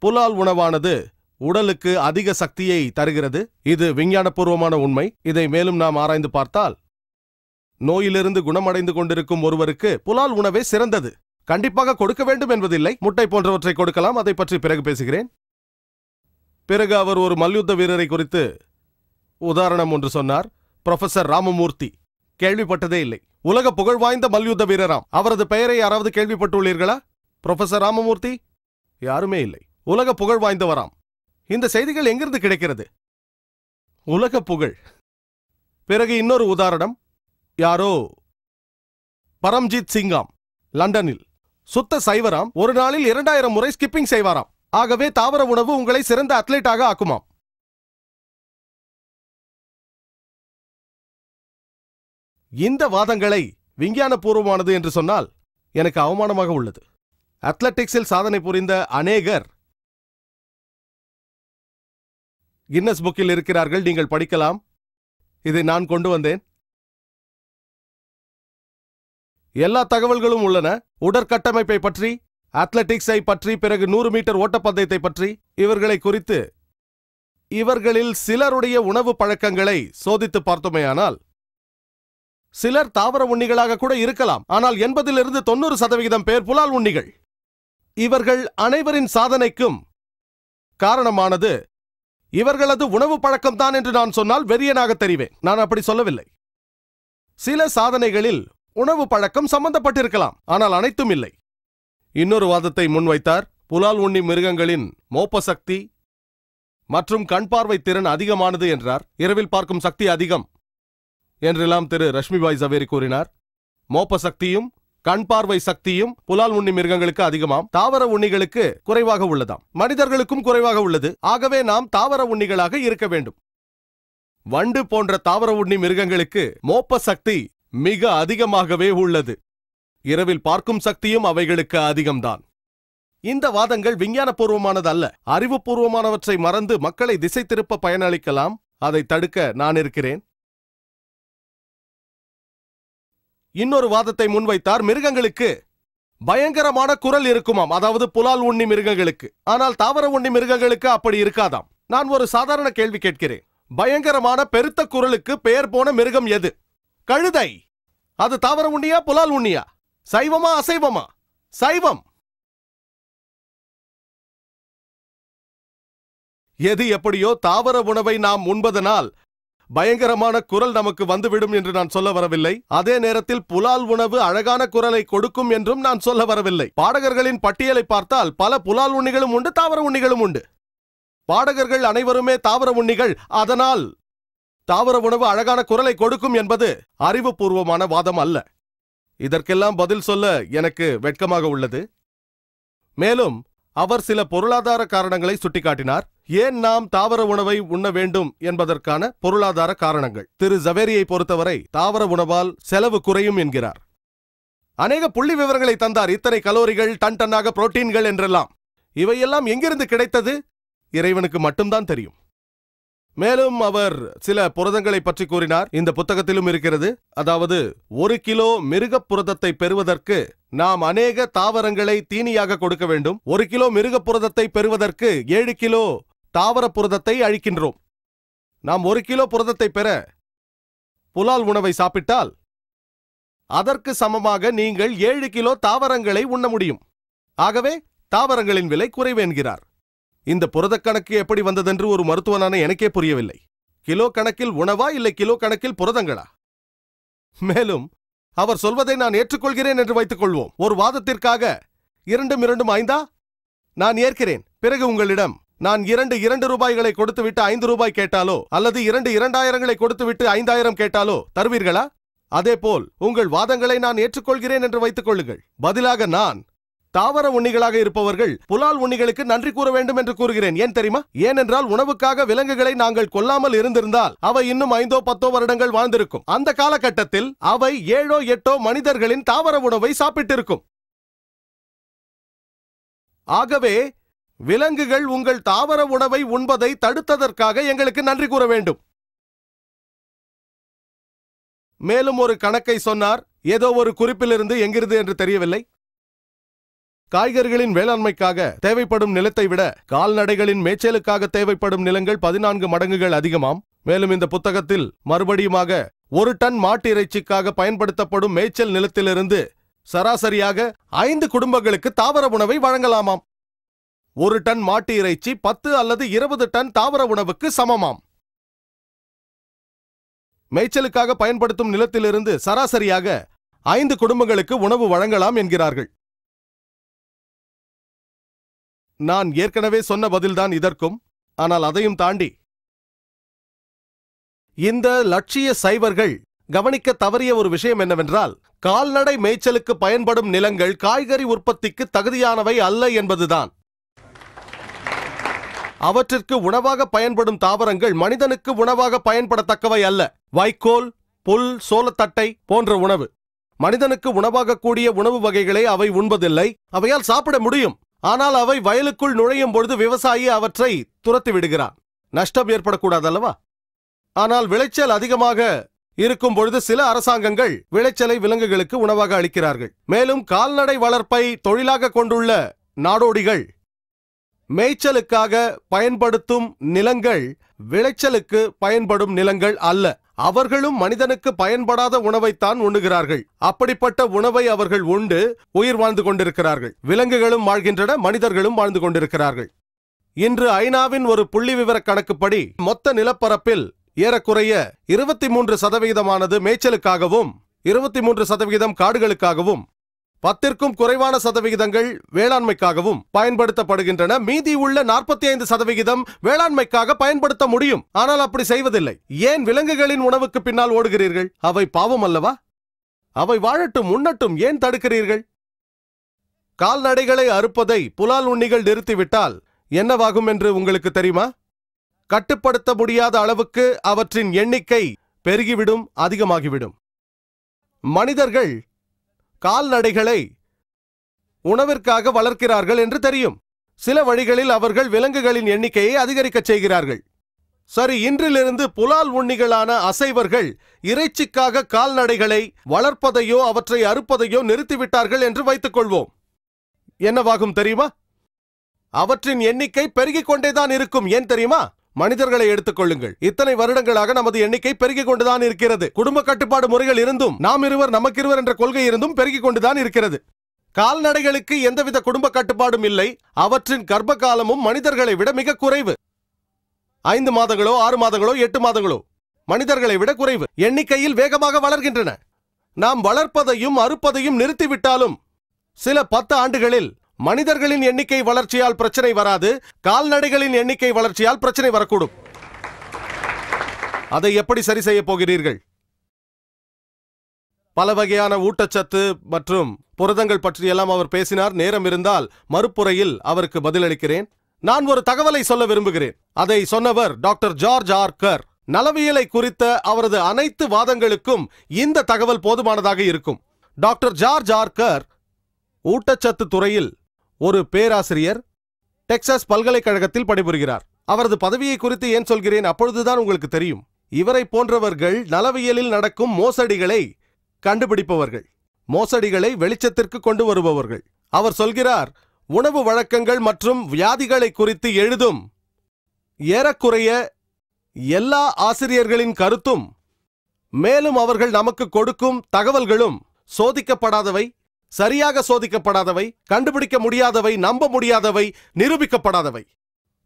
புலால் உணவானது உடலுக்கு அதிக சக்தியை தருகிறது. இது விஞ்ஞானபூர்வமான உண்மை. இதை மேலும் நாம் ஆராய்ந்து பார்த்தால் நோயிலிருந்து குணமடைந்து கொண்டிருக்கும் ஒருவருக்கு புலால் உணவே சிறந்தது. கண்டிப்பாக கொடுக்க வேண்டும் என்பதில்லை. முட்டை போன்றவற்றை கொடுக்கலாம். அதை பற்றி பிறகு பேசுகிறேன். பிறகு அவர் ஒரு மல்யுத்த வீரரை குறித்து உதாரணம் ஒன்று சொன்னார். புரொஃபசர் ராமமூர்த்தி. கேள்விப்பட்டதே இல்லை. உலக புகழ் வாய்ந்த மல்யுத்த வீரராம். அவரது பெயரை யாராவது கேள்விப்பட்டுள்ளீர்களா? புரொஃபசர் ராமமூர்த்தி? யாருமே இல்லை. உலக புகழ் வாய்ந்தவராம். இந்த செய்திகள் எங்கிருந்து கிடைக்கிறது? உலக புகழ். பிறகு இன்னொரு உதாரணம். யாரோ பரம்ஜீத் சிங்காம், லண்டனில். சுத்த சைவராம். ஒரு நாளில் 2000 முறை ஸ்கிப்பிங் செய்வாராம். ஆகவே தாவர உணவு உங்களை சிறந்த அத்லீட்டாக ஆக்குமாம். இந்த வாதங்களை விஞ்ஞானபூர்வமானது என்று சொன்னால் எனக்கு அவமானமாக உள்ளது. அத்லெட்டிக்ஸில் சாதனை புரிந்த அநேகர் கின்னஸ் புக்கில் இருக்கிறார்கள். நீங்கள் படிக்கலாம். இதை நான் கொண்டு வந்தேன். எல்லா தகவல்களும் உள்ளன. உடற்கட்டமைப்பை பற்றி, அத்லெட்டிக்ஸை பற்றி, பிறகு 100 மீட்டர் ஓட்டப்பந்தயத்தை பற்றி, இவர்களை குறித்து. இவர்களில் சிலருடைய உணவு பழக்கங்களை சோதித்து பார்த்தோமேயானால் சிலர் தாவர உண்ணிகளாக கூட இருக்கலாம். ஆனால் 80 to 90% பேர் புலால் உண்ணிகள். இவர்கள் அனைவரின் சாதனைக்கும் காரணமானது இவர்களது உணவு பழக்கம்தான் என்று நான் சொன்னால் வெறியனாக தெரிவேன். நான் அப்படி சொல்லவில்லை. சில சாதனைகளில் உணவு பழக்கம் சம்பந்தப்பட்டிருக்கலாம், ஆனால் அனைத்தும் இல்லை. இன்னொரு வாதத்தை முன்வைத்தார். புலால் உண்ணி மிருகங்களின் மோப்ப சக்தி மற்றும் கண் பார்வை திறன் அதிகமானது என்றார். இரவில் பார்க்கும் சக்தி அதிகம் என்றெல்லாம் திரு ரஷ்மிபாய் ஜவேரி கூறினார். மோப்ப சக்தியும் கண் பார்வை சக்தியும் புலால் உண்ணி மிருகங்களுக்கு அதிகமாம், தாவர உண்ணிகளுக்கு குறைவாக உள்ளதாம். மனிதர்களுக்கும் குறைவாக உள்ளது. ஆகவே நாம் தாவர உண்ணிகளாக இருக்க வேண்டும். வண்டு போன்ற தாவர உண்ணி மிருகங்களுக்கு மோப்ப சக்தி மிக அதிகமாகவே உள்ளது. இரவில் பார்க்கும் சக்தியும் அவைகளுக்கு அதிகம்தான். இந்த வாதங்கள் விஞ்ஞானபூர்வமானது அல்ல. அறிவுபூர்வமானவற்றை மறந்து மக்களை திசை திருப்ப பயனளிக்கலாம். அதை தடுக்க நான் இருக்கிறேன். இன்னொரு வாதத்தை முன்வைத்தார். மிருகங்களுக்கு பயங்கரமான குரல் இருக்குமாம், அதாவது புலால் உண்ணி மிருகங்களுக்கு. ஆனால் தாவர உண்ணி மிருகங்களுக்கு அப்படி இருக்காதாம். நான் ஒரு சாதாரண கேள்வி கேட்கிறேன். பயங்கரமான பெருத்த குரலுக்கு பெயர் போன மிருகம் எது? கழுதை. அது தாவர உண்ணியா புலால் உண்ணியா? சைவமா அசைவமா? சைவம். எது எப்படியோ தாவர உணவை நாம் உண்பதனால் பயங்கரமான குரல் நமக்கு வந்துவிடும் என்று நான் சொல்ல வரவில்லை. அதே நேரத்தில் புலால் உணவு அழகான குரலை கொடுக்கும் என்றும் நான் சொல்ல வரவில்லை. பாடகர்களின் பட்டியலை பார்த்தால் பல புலால் உண்ணிகளும் உண்டு, தாவர உண்ணிகளும் உண்டு. பாடகர்கள் அனைவருமே தாவர உண்ணிகள். அதனால் தாவர உணவு அழகான குரலை கொடுக்கும் என்பது அறிவுபூர்வமான வாதம் அல்ல. இதற்கெல்லாம் பதில் சொல்ல எனக்கு வெட்கமாக உள்ளது. மேலும் அவர் சில பொருளாதார காரணங்களை சுட்டிக்காட்டினார். ஏன் நாம் தாவர உணவை உண்ண வேண்டும் என்பதற்கான பொருளாதார காரணங்கள். திரு ஜவேரியை பொறுத்தவரை தாவர உணவால் செலவு குறையும் என்கிறார். அநேக புள்ளி விவரங்களை தந்தார். இத்தனை கலோரிகள், டன் டன்னாக புரோட்டீன்கள் என்றெல்லாம். இவையெல்லாம் எங்கிருந்து கிடைத்தது? இறைவனுக்கு மட்டும்தான் தெரியும். மேலும் அவர் சில புரதங்களை பற்றி கூறினார். இந்த புத்தகத்திலும் இருக்கிறது. அதாவது 1 கிலோ மிருக புரதத்தை பெறுவதற்கு நாம் அநேக தாவரங்களை தீனியாக கொடுக்க வேண்டும். 1 கிலோ மிருக புரதத்தை பெறுவதற்கு 7 கிலோ தாவர புரதத்தை அழிக்கின்றோம். நாம் 1 கிலோ புரதத்தை பெற புலால் உணவை சாப்பிட்டால் அதற்கு சமமாக நீங்கள் 7 கிலோ தாவரங்களை உண்ண முடியும். ஆகவே தாவரங்களின் விலை குறைவு என்கிறார். இந்த புரத கணக்கு எப்படி வந்ததென்று ஒரு மருத்துவனான எனக்கே புரியவில்லை. கிலோ கணக்கில் உணவா இல்லை கிலோ கணக்கில் புரதங்களா? மேலும் அவர் சொல்வதை நான் ஏற்றுக்கொள்கிறேன் என்று வைத்துக் கொள்வோம். ஒரு வாதத்திற்காக 2 5 நான் ஏற்கிறேன். பிறகு உங்களிடம் நான் 2 ரூபாய்களை கொடுத்துவிட்டு 5 ரூபாய் கேட்டாலோ அல்லது 2000 கொடுத்துவிட்டு 5000 கேட்டாலோ தருவீர்களா? அதேபோல் உங்கள் வாதங்களை நான் ஏற்றுக்கொள்கிறேன் என்று வைத்துக் கொள்ளுங்கள். பதிலாக நான் தாவர உண்ணிகளாக இருப்பவர்கள் புலால் உண்ணிகளுக்கு நன்றி கூற வேண்டும் என்று கூறுகிறேன். ஏன் தெரியுமா? ஏனென்றால் உணவுக்காக விலங்குகளை நாங்கள் கொல்லாமல் இருந்திருந்தால் அவை இன்னும் 5 10 வருடங்கள் வாழ்ந்திருக்கும். அந்த காலகட்டத்தில் அவை 7 8 மனிதர்களின் தாவர உணவை சாப்பிட்டிருக்கும். ஆகவே விலங்குகள் உங்கள் தாவர உணவை உண்பதை தடுத்ததற்காக எங்களுக்கு நன்றி கூற வேண்டும். மேலும் ஒரு கணக்கை சொன்னார். ஏதோ ஒரு குறிப்பிலிருந்து எங்கிருந்து என்று தெரியவில்லை. காய்கறிகளின் வேளாண்மைக்காக தேவைப்படும் நிலத்தை விட கால்நடைகளின் மேய்ச்சலுக்காக தேவைப்படும் நிலங்கள் 14 மடங்குகள் அதிகமாம். மேலும் இந்த புத்தகத்தில் மறுபடியுமாக 1 டன் மாட்டு இறைச்சிக்காக பயன்படுத்தப்படும் மேய்ச்சல் நிலத்திலிருந்து சராசரியாக 5 குடும்பங்களுக்கு தாவர உணவை வழங்கலாமாம். 1 டன் மாட்டு இறைச்சி 10 அல்லது 20 டன் தாவர உணவுக்கு சமமாம். மேய்ச்சலுக்காக பயன்படுத்தும் நிலத்திலிருந்து சராசரியாக 5 குடும்பங்களுக்கு உணவு வழங்கலாம் என்கிறார்கள். நான் ஏற்கனவே சொன்ன பதில்தான் இதற்கும். ஆனால் அதையும் தாண்டி இந்த லட்சிய சைவர்கள் கவனிக்க தவறிய ஒரு விஷயம் என்னவென்றால், கால்நடை மேய்ச்சலுக்கு பயன்படும் நிலங்கள் காய்கறி உற்பத்திக்கு தகுதியானவை அல்ல என்பதுதான். அவற்றிற்கு உணவாக பயன்படும் தாவரங்கள் மனிதனுக்கு உணவாக பயன்படத்தக்கவை அல்ல. வைக்கோல், புல், சோளத்தட்டை போன்ற உணவு. மனிதனுக்கு உணவாகக்கூடிய உணவு வகைகளை அவை உண்பதில்லை. அவையால் சாப்பிட முடியும். ஆனால் அவை வயலுக்குள் நுழையும் பொழுது விவசாயி அவற்றை துரத்தி விடுகிறான். நஷ்டம் ஏற்படக்கூடாதல்லவா? ஆனால் விளைச்சல் அதிகமாக இருக்கும் பொழுது சில அரசாங்கங்கள் விளைச்சலை விலங்குகளுக்கு உணவாக அளிக்கிறார்கள். மேலும் கால்நடை வளர்ப்பை தொழிலாக கொண்டுள்ள நாடோடிகள் மேய்ச்சலுக்காக பயன்படுத்தும் நிலங்கள் விளைச்சலுக்கு பயன்படும் நிலங்கள் அல்ல. அவர்களும் மனிதனுக்கு பயன்படாத உணவைத்தான் உண்ணுகிறார்கள். அப்படிப்பட்ட உணவை அவர்கள் உண்டு உயிர் வாழ்ந்து கொண்டிருக்கிறார்கள். விலங்குகளும் வாழ்கின்றன, மனிதர்களும் வாழ்ந்து கொண்டிருக்கிறார்கள். இன்று ஐநாவின் ஒரு புள்ளி விவர கணக்குப்படி மொத்த நிலப்பரப்பில் ஏறக்குறைய 23% மேய்ச்சலுக்காகவும் 23% காடுகளுக்காகவும் 10க்கும் குறைவான சதவிகிதங்கள் வேளாண்மைக்காகவும் பயன்படுத்தப்படுகின்றன. மீதி உள்ள 45% வேளாண்மைக்காக பயன்படுத்த முடியும். ஆனால் அப்படி செய்வதில்லை. ஏன் விலங்குகளின் உணவுக்கு பின்னால் ஓடுகிறீர்கள்? அவை பாவம் அல்லவா? அவை வாழட்டும், உண்ணட்டும், ஏன் தடுக்கிறீர்கள்? கால்நடைகளை அறுப்பதை புலால் உண்ணிகள் நிறுத்திவிட்டால் என்னவாகும் என்று உங்களுக்கு தெரியுமா? கட்டுப்படுத்த முடியாத அளவுக்கு அவற்றின் எண்ணிக்கை பெருகிவிடும், அதிகமாகிவிடும். மனிதர்கள் கால்நடைகளை உணவிற்காக வளர்க்கிறார்கள் என்று தெரியும். சில வழிகளில் அவர்கள் விலங்குகளின் எண்ணிக்கையை அதிகரிக்கச் செய்கிறார்கள். சரி, இன்றிலிருந்து புலால் உண்ணிகளான அசைவர்கள் இறைச்சிக்காக கால்நடைகளை வளர்ப்பதையோ அவற்றை அறுப்பதையோ நிறுத்திவிட்டார்கள் என்று வைத்துக் கொள்வோம். என்னவாகும் தெரியுமா? அவற்றின் எண்ணிக்கை பெருகிக் கொண்டேதான் இருக்கும். ஏன் தெரியுமா? மனிதர்களை எடுத்துக்கொள்ளுங்கள். இத்தனை வருடங்களாக நமது எண்ணிக்கை பெருகிக் கொண்டுதான் இருக்கிறது. குடும்ப கட்டுப்பாடு முறைகள் இருந்தும், நாம் இருவர் நமக்கிருவர் என்ற கொள்கை இருந்தும் பெருகிக் கொண்டுதான் இருக்கிறது. கால்நடைகளுக்கு எந்தவித குடும்ப கட்டுப்பாடும் இல்லை. அவற்றின் கர்ப்ப காலமும் மனிதர்களை விட மிக குறைவு. 5 மாதங்களோ 6 மாதங்களோ 8 மாதங்களோ மனிதர்களை விட குறைவு. எண்ணிக்கையில் வேகமாக வளர்கின்றன. நாம் வளர்ப்பதையும் அறுப்பதையும் நிறுத்திவிட்டாலும் சில 10 ஆண்டுகளில் மனிதர்களின் எண்ணிக்கை வளர்ச்சியால் பிரச்சனை வராது, கால்நடைகளின் எண்ணிக்கை வளர்ச்சியால் பிரச்சனை வரக்கூடும். அதை எப்படி சரி செய்ய போகிறீர்கள்? பல வகையான ஊட்டச்சத்து மற்றும் புரதங்கள் பற்றியெல்லாம் அவர் பேசினார். நேரம் இருந்தால் மறுப்புரையில் அவருக்கு பதிலளிக்கிறேன். நான் ஒரு தகவலை சொல்ல விரும்புகிறேன். அதை சொன்னவர் டாக்டர் ஜார்ஜ் ஆர் கர். நலவியலை குறித்த அவரது அனைத்து வாதங்களுக்கும் இந்த தகவல் போதுமானதாக இருக்கும். டாக்டர் ஜார்ஜ் ஆர் கர் ஊட்டச்சத்து துறையில் ஒரு பேராசிரியர், டெக்சாஸ் பல்கலைக்கழகத்தில் பணிபுரிகிறார். அவரது பதவியை குறித்து ஏன் சொல்கிறேன்? அப்பொழுதுதான் உங்களுக்கு தெரியும். இவரை போன்றவர்கள் நலவியலில் நடக்கும் மோசடிகளை கண்டுபிடிப்பவர்கள், மோசடிகளை வெளிச்சத்திற்கு கொண்டு வருபவர்கள். அவர் சொல்கிறார், உணவு வழக்கங்கள் மற்றும் வியாதிகளை குறித்து எழுதும் ஏறக்குறைய எல்லா ஆசிரியர்களின் கருத்தும், மேலும் அவர்கள் நமக்கு கொடுக்கும் தகவல்களும் சோதிக்கப்படாதவை, சரியாக சோதிக்கப்படாதவை, கண்டுபிடிக்க முடியாதவை, நம்ப முடியாதவை, நிரூபிக்கப்படாதவை.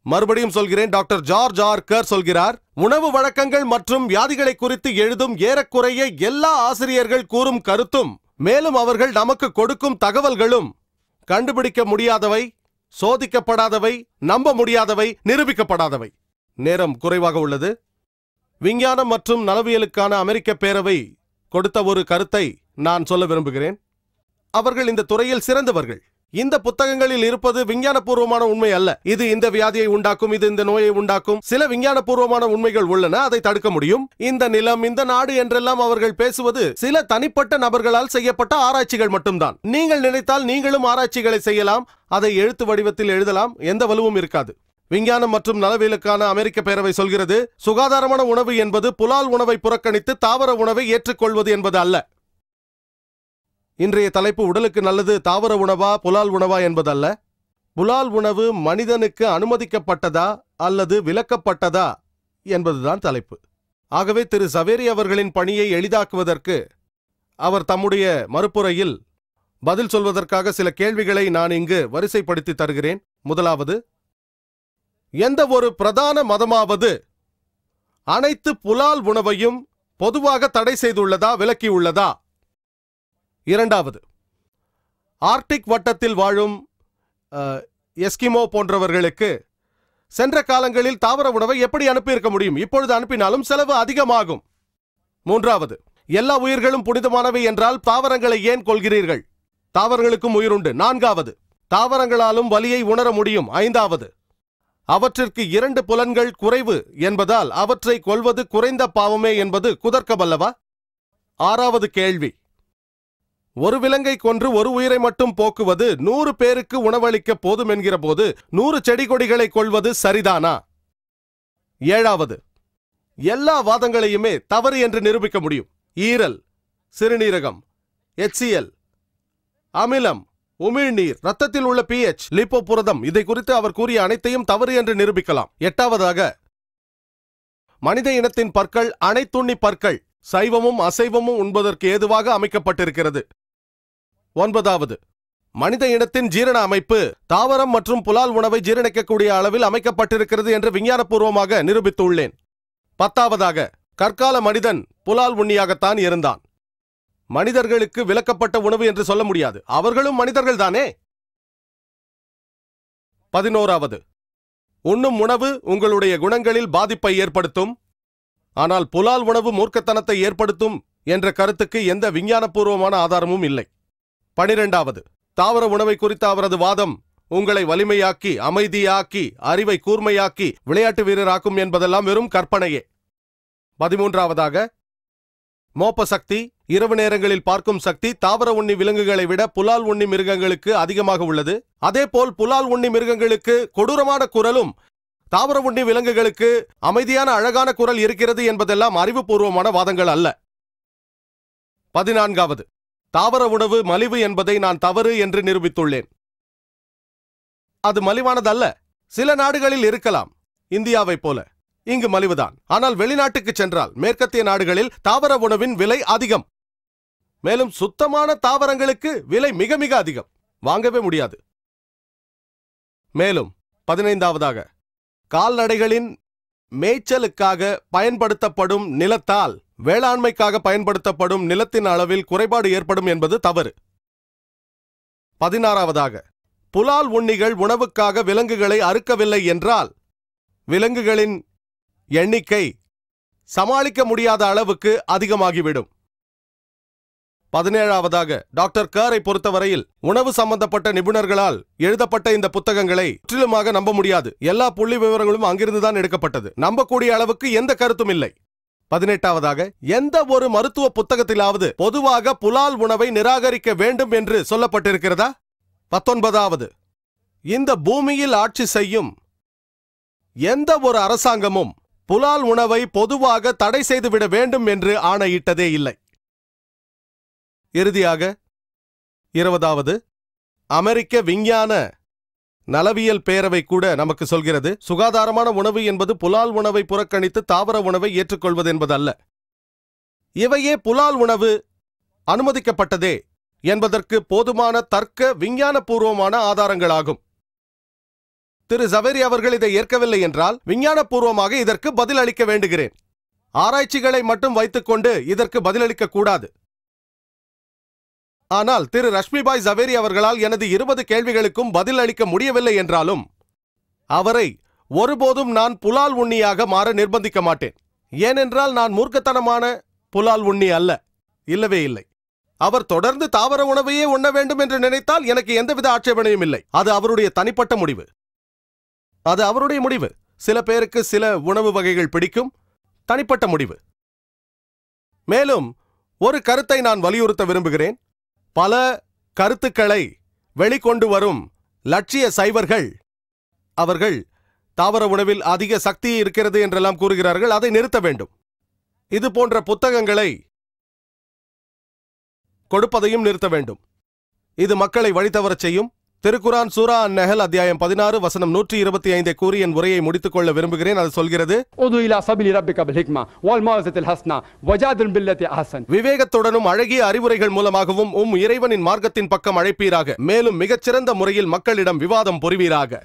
மறுபடியும் சொல்கிறேன், டாக்டர் ஜார்ஜ் ஆர் கர் சொல்கிறார், உணவு வழக்கங்கள் மற்றும் வியாதிகளை குறித்து எழுதும் ஏறக்குறைய எல்லா ஆசிரியர்கள் கூறும் கருத்தும், மேலும் அவர்கள் நமக்கு கொடுக்கும் தகவல்களும் கண்டுபிடிக்க முடியாதவை, சோதிக்கப்படாதவை, நம்ப முடியாதவை, நிரூபிக்கப்படாதவை. நேரம் குறைவாக உள்ளது. விஞ்ஞானம் மற்றும் நலவியலுக்கான அமெரிக்க பேரவை கொடுத்த ஒரு கருத்தை நான் சொல்ல விரும்புகிறேன். அவர்கள் இந்த துறையில் சிறந்தவர்கள். இந்த புத்தகங்களில் இருப்பது விஞ்ஞானபூர்வமான உண்மை அல்ல. இது இந்த வியாதியை உண்டாக்கும், இது இந்த நோயை உண்டாக்கும். சில விஞ்ஞானபூர்வமான உண்மைகள் உள்ளன, அதை தடுக்க முடியும். இந்த நிலம், இந்த நாடு என்றெல்லாம் அவர்கள் பேசுவது சில தனிப்பட்ட நபர்களால் செய்யப்பட்ட ஆராய்ச்சிகள் மட்டும்தான். நீங்கள் நினைத்தால் நீங்களும் ஆராய்ச்சிகளை செய்யலாம், அதை எழுத்து வடிவத்தில் எழுதலாம், எந்த வலுவும் இருக்காது. விஞ்ஞானம் மற்றும் நலவியலுக்கான அமெரிக்க பேரவை சொல்கிறது, சுகாதாரமான உணவு என்பது புலால் உணவை புறக்கணித்து தாவர உணவை ஏற்றுக்கொள்வது என்பது அல்ல. இன்றைய தலைப்பு உடலுக்கு நல்லது தாவர உணவா புலால் உணவா என்பதல்ல. புலால் உணவு மனிதனுக்கு அனுமதிக்கப்பட்டதா அல்லது விலக்கப்பட்டதா என்பதுதான் தலைப்பு. ஆகவே திரு சவேரி அவர்களின் பணியை எளிதாக்குவதற்கு அவர் தம்முடைய மறுப்புரையில் பதில் சொல்வதற்காக சில கேள்விகளை நான் இங்கு வரிசைப்படுத்தி தருகிறேன். முதலாவது, எந்த ஒரு பிரதான மதமாவது அனைத்து புலால் உணவையும் பொதுவாக தடை செய்துள்ளதா, விலக்கியுள்ளதா? இரண்டாவது, ஆர்க்டிக் வட்டத்தில் வாழும் எஸ்கிமோ போன்றவர்களுக்கு சென்ற காலங்களில் தாவர உணவை எப்படி அனுப்பியிருக்க முடியும்? இப்பொழுது அனுப்பினாலும் செலவு அதிகமாகும். மூன்றாவது, எல்லா உயிர்களும் புனிதமானவை என்றால் தாவரங்களை ஏன் கொல்கிறீர்கள்? தாவரங்களுக்கும் உயிருண்டு. நான்காவது, தாவரங்களாலும் வலியை உணர முடியும். ஐந்தாவது, அவற்றிற்கு 2 புலன்கள் குறைவு என்பதால் அவற்றை கொல்வது குறைந்த பாவமே என்பது குதர்க்கமல்லவா? ஆறாவது கேள்வி. ஒரு விலங்கை கொன்று ஒரு உயிரை மட்டும் போக்குவது 100 பேருக்கு உணவளிக்க போதும் என்கிற போது 100 செடி கொடிகளை கொள்வது சரிதானா? ஏழாவது. எல்லா வாதங்களையுமே தவறு என்று நிரூபிக்க முடியும். ஈரல், சிறுநீரகம், HCl, அமிலம், உமிழ்நீர், ரத்தத்தில் உள்ள pH, லிப்போபுரதம், இதை குறித்து அவர் கூறிய அனைத்தையும் தவறு என்று நிரூபிக்கலாம். எட்டாவதாக, மனித இனத்தின் பற்கள் அனைத்துண்ணி பற்கள், சைவமும் அசைவமும் உண்பதற்கு ஏதுவாக அமைக்கப்பட்டிருக்கிறது. ஒன்பதாவது, மனித இனத்தின் ஜீரண அமைப்பு தாவரம் மற்றும் புலால் உணவை ஜீரணிக்கக்கூடிய அளவில் அமைக்கப்பட்டிருக்கிறது என்று விஞ்ஞானபூர்வமாக நிரூபித்துள்ளேன். பத்தாவதாக, கற்கால மனிதன் புலால் உண்ணியாகத்தான் இருந்தான். மனிதர்களுக்கு விலக்கப்பட்ட உணவு என்று சொல்ல முடியாது, அவர்களும் மனிதர்கள் தானே. 11வது, உண்ணும் உணவு உங்களுடைய குணங்களில் பாதிப்பை ஏற்படுத்தும், ஆனால் புலால் உணவு மூர்க்கத்தனத்தை ஏற்படுத்தும் என்ற கருத்துக்கு எந்த விஞ்ஞானபூர்வமான ஆதாரமும் இல்லை. 12வது, தாவர உணவை குறித்த அவரது வாதம் உங்களை வலிமையாக்கி, அமைதியாக்கி, அறிவை கூர்மையாக்கி, விளையாட்டு வீரராக்கும் என்பதெல்லாம் வெறும் கற்பனையே. 13வதாக, மோப்ப சக்தி, இரவு நேரங்களில் பார்க்கும் சக்தி தாவர உண்ணி விலங்குகளை விட புலால் உண்ணி மிருகங்களுக்கு அதிகமாக உள்ளது. அதேபோல் புலால் உண்ணி மிருகங்களுக்கு கொடூரமான குரலும் தாவர உண்ணி விலங்குகளுக்கு அமைதியான அழகான குரல் இருக்கிறது என்பதெல்லாம் அறிவுபூர்வமான வாதங்கள் அல்ல. 14வது, தாவர உணவு மலிவு என்பதை நான் தவறு என்று நிரூபித்துள்ளேன். அது மலிவானதல்ல. சில நாடுகளில் இருக்கலாம், இந்தியாவைப் போல. இங்கு மலிவுதான். ஆனால் வெளிநாட்டுக்கு சென்றால் மேற்கத்திய நாடுகளில் தாவர உணவின் விலை அதிகம். மேலும் சுத்தமான தாவரங்களுக்கு விலை மிக மிக அதிகம், வாங்கவே முடியாது. மேலும் 15வதாக, கால்நடைகளின் மேய்ச்சலுக்காக பயன்படுத்தப்படும் நிலத்தால் வேளாண்மைக்காக பயன்படுத்தப்படும் நிலத்தின் அளவில் குறைபாடு ஏற்படும் என்பது தவறு. 16வதாக, புலால் உண்ணிகள் உணவுக்காக விலங்குகளை அறுக்கவில்லை என்றால் விலங்குகளின் எண்ணிக்கை சமாளிக்க முடியாத அளவுக்கு அதிகமாகிவிடும். 17வதாக, டாக்டர் கரை பொறுத்தவரையில் உணவு சம்பந்தப்பட்ட நிபுணர்களால் எழுதப்பட்ட இந்த புத்தகங்களை முற்றிலுமாக நம்ப முடியாது. எல்லா புள்ளி விவரங்களும் அங்கிருந்துதான் எடுக்கப்பட்டது. நம்பக்கூடிய அளவுக்கு எந்த கருத்தும் இல்லை. 18வதாக, எந்த ஒரு மருத்துவ புத்தகத்திலாவது பொதுவாக புலால் உணவை நிராகரிக்க வேண்டும் என்று சொல்லப்பட்டிருக்கிறதா? 19வது, இந்த பூமியில் ஆட்சி செய்யும் எந்த ஒரு அரசாங்கமும் புலால் உணவை பொதுவாக தடை செய்துவிட வேண்டும் என்று ஆணையிட்டதே இல்லை. இறுதியாக 20வது, அமெரிக்க விஞ்ஞான நலவியல் பேரவை கூட நமக்கு சொல்கிறது, சுகாதாரமான உணவு என்பது புலால் உணவை புறக்கணித்து தாவர உணவை ஏற்றுக்கொள்வது என்பதல்ல. இவையே புலால் உணவு அனுமதிக்கப்பட்டதே என்பதற்கு போதுமான தர்க்க விஞ்ஞானபூர்வமான ஆதாரங்களாகும். திரு ஜவேரி அவர்கள் இதை ஏற்கவில்லை என்றால் விஞ்ஞானபூர்வமாக இதற்கு பதில் அளிக்க வேண்டுகிறேன். ஆராய்ச்சிகளை மட்டும் வைத்துக்கொண்டு இதற்கு பதிலளிக்க கூடாது. ஆனால் திரு ரஷ்மிபாய் ஜவேரி அவர்களால் எனது 20 கேள்விகளுக்கும் பதில் அளிக்க முடியவில்லை என்றாலும் அவரை ஒருபோதும் நான் புலால் உண்ணியாக மாற நிர்பந்திக்க மாட்டேன். ஏனென்றால் நான் மூர்க்கத்தனமான புலால் உண்ணி அல்ல, இல்லவே இல்லை. அவர் தொடர்ந்து தாவர உணவையே உண்ண வேண்டும் என்று நினைத்தால் எனக்கு எந்தவித ஆட்சேபனையும் இல்லை. அது அவருடைய தனிப்பட்ட முடிவு, அது அவருடைய முடிவு. சில பேருக்கு சில உணவு வகைகள் பிடிக்கும், தனிப்பட்ட முடிவு. மேலும் ஒரு கருத்தை நான் வலியுறுத்த விரும்புகிறேன். பல கருத்துக்களை வெளிக்கொண்டு வரும் லட்சிய சைவர்கள் அவர்கள் தாவர உணவில் அதிக சக்தி இருக்கிறது என்றெல்லாம் கூறுகிறார்கள். அதை நிறுத்த வேண்டும். இது போன்ற புத்தகங்களை கொடுப்பதையும் நிறுத்த வேண்டும். இது மக்களை வழிதவறச் செய்யும். திருக்குரான் சூரா அன்-நஹல் அத்தியாயம் 16 வசனம் 125 கூறி என் உரையை முடித்துக் கொள்ள விரும்புகிறேன். அது சொல்கிறது, விவேகத்துடனும் அழகிய அறிவுரைகள் மூலமாகவும் இறைவனின் மார்க்கத்தின் பக்கம் அழைப்பீராக. மேலும் மிகச்சிறந்த முறையில் மக்களிடம் விவாதம் புரிவீராக.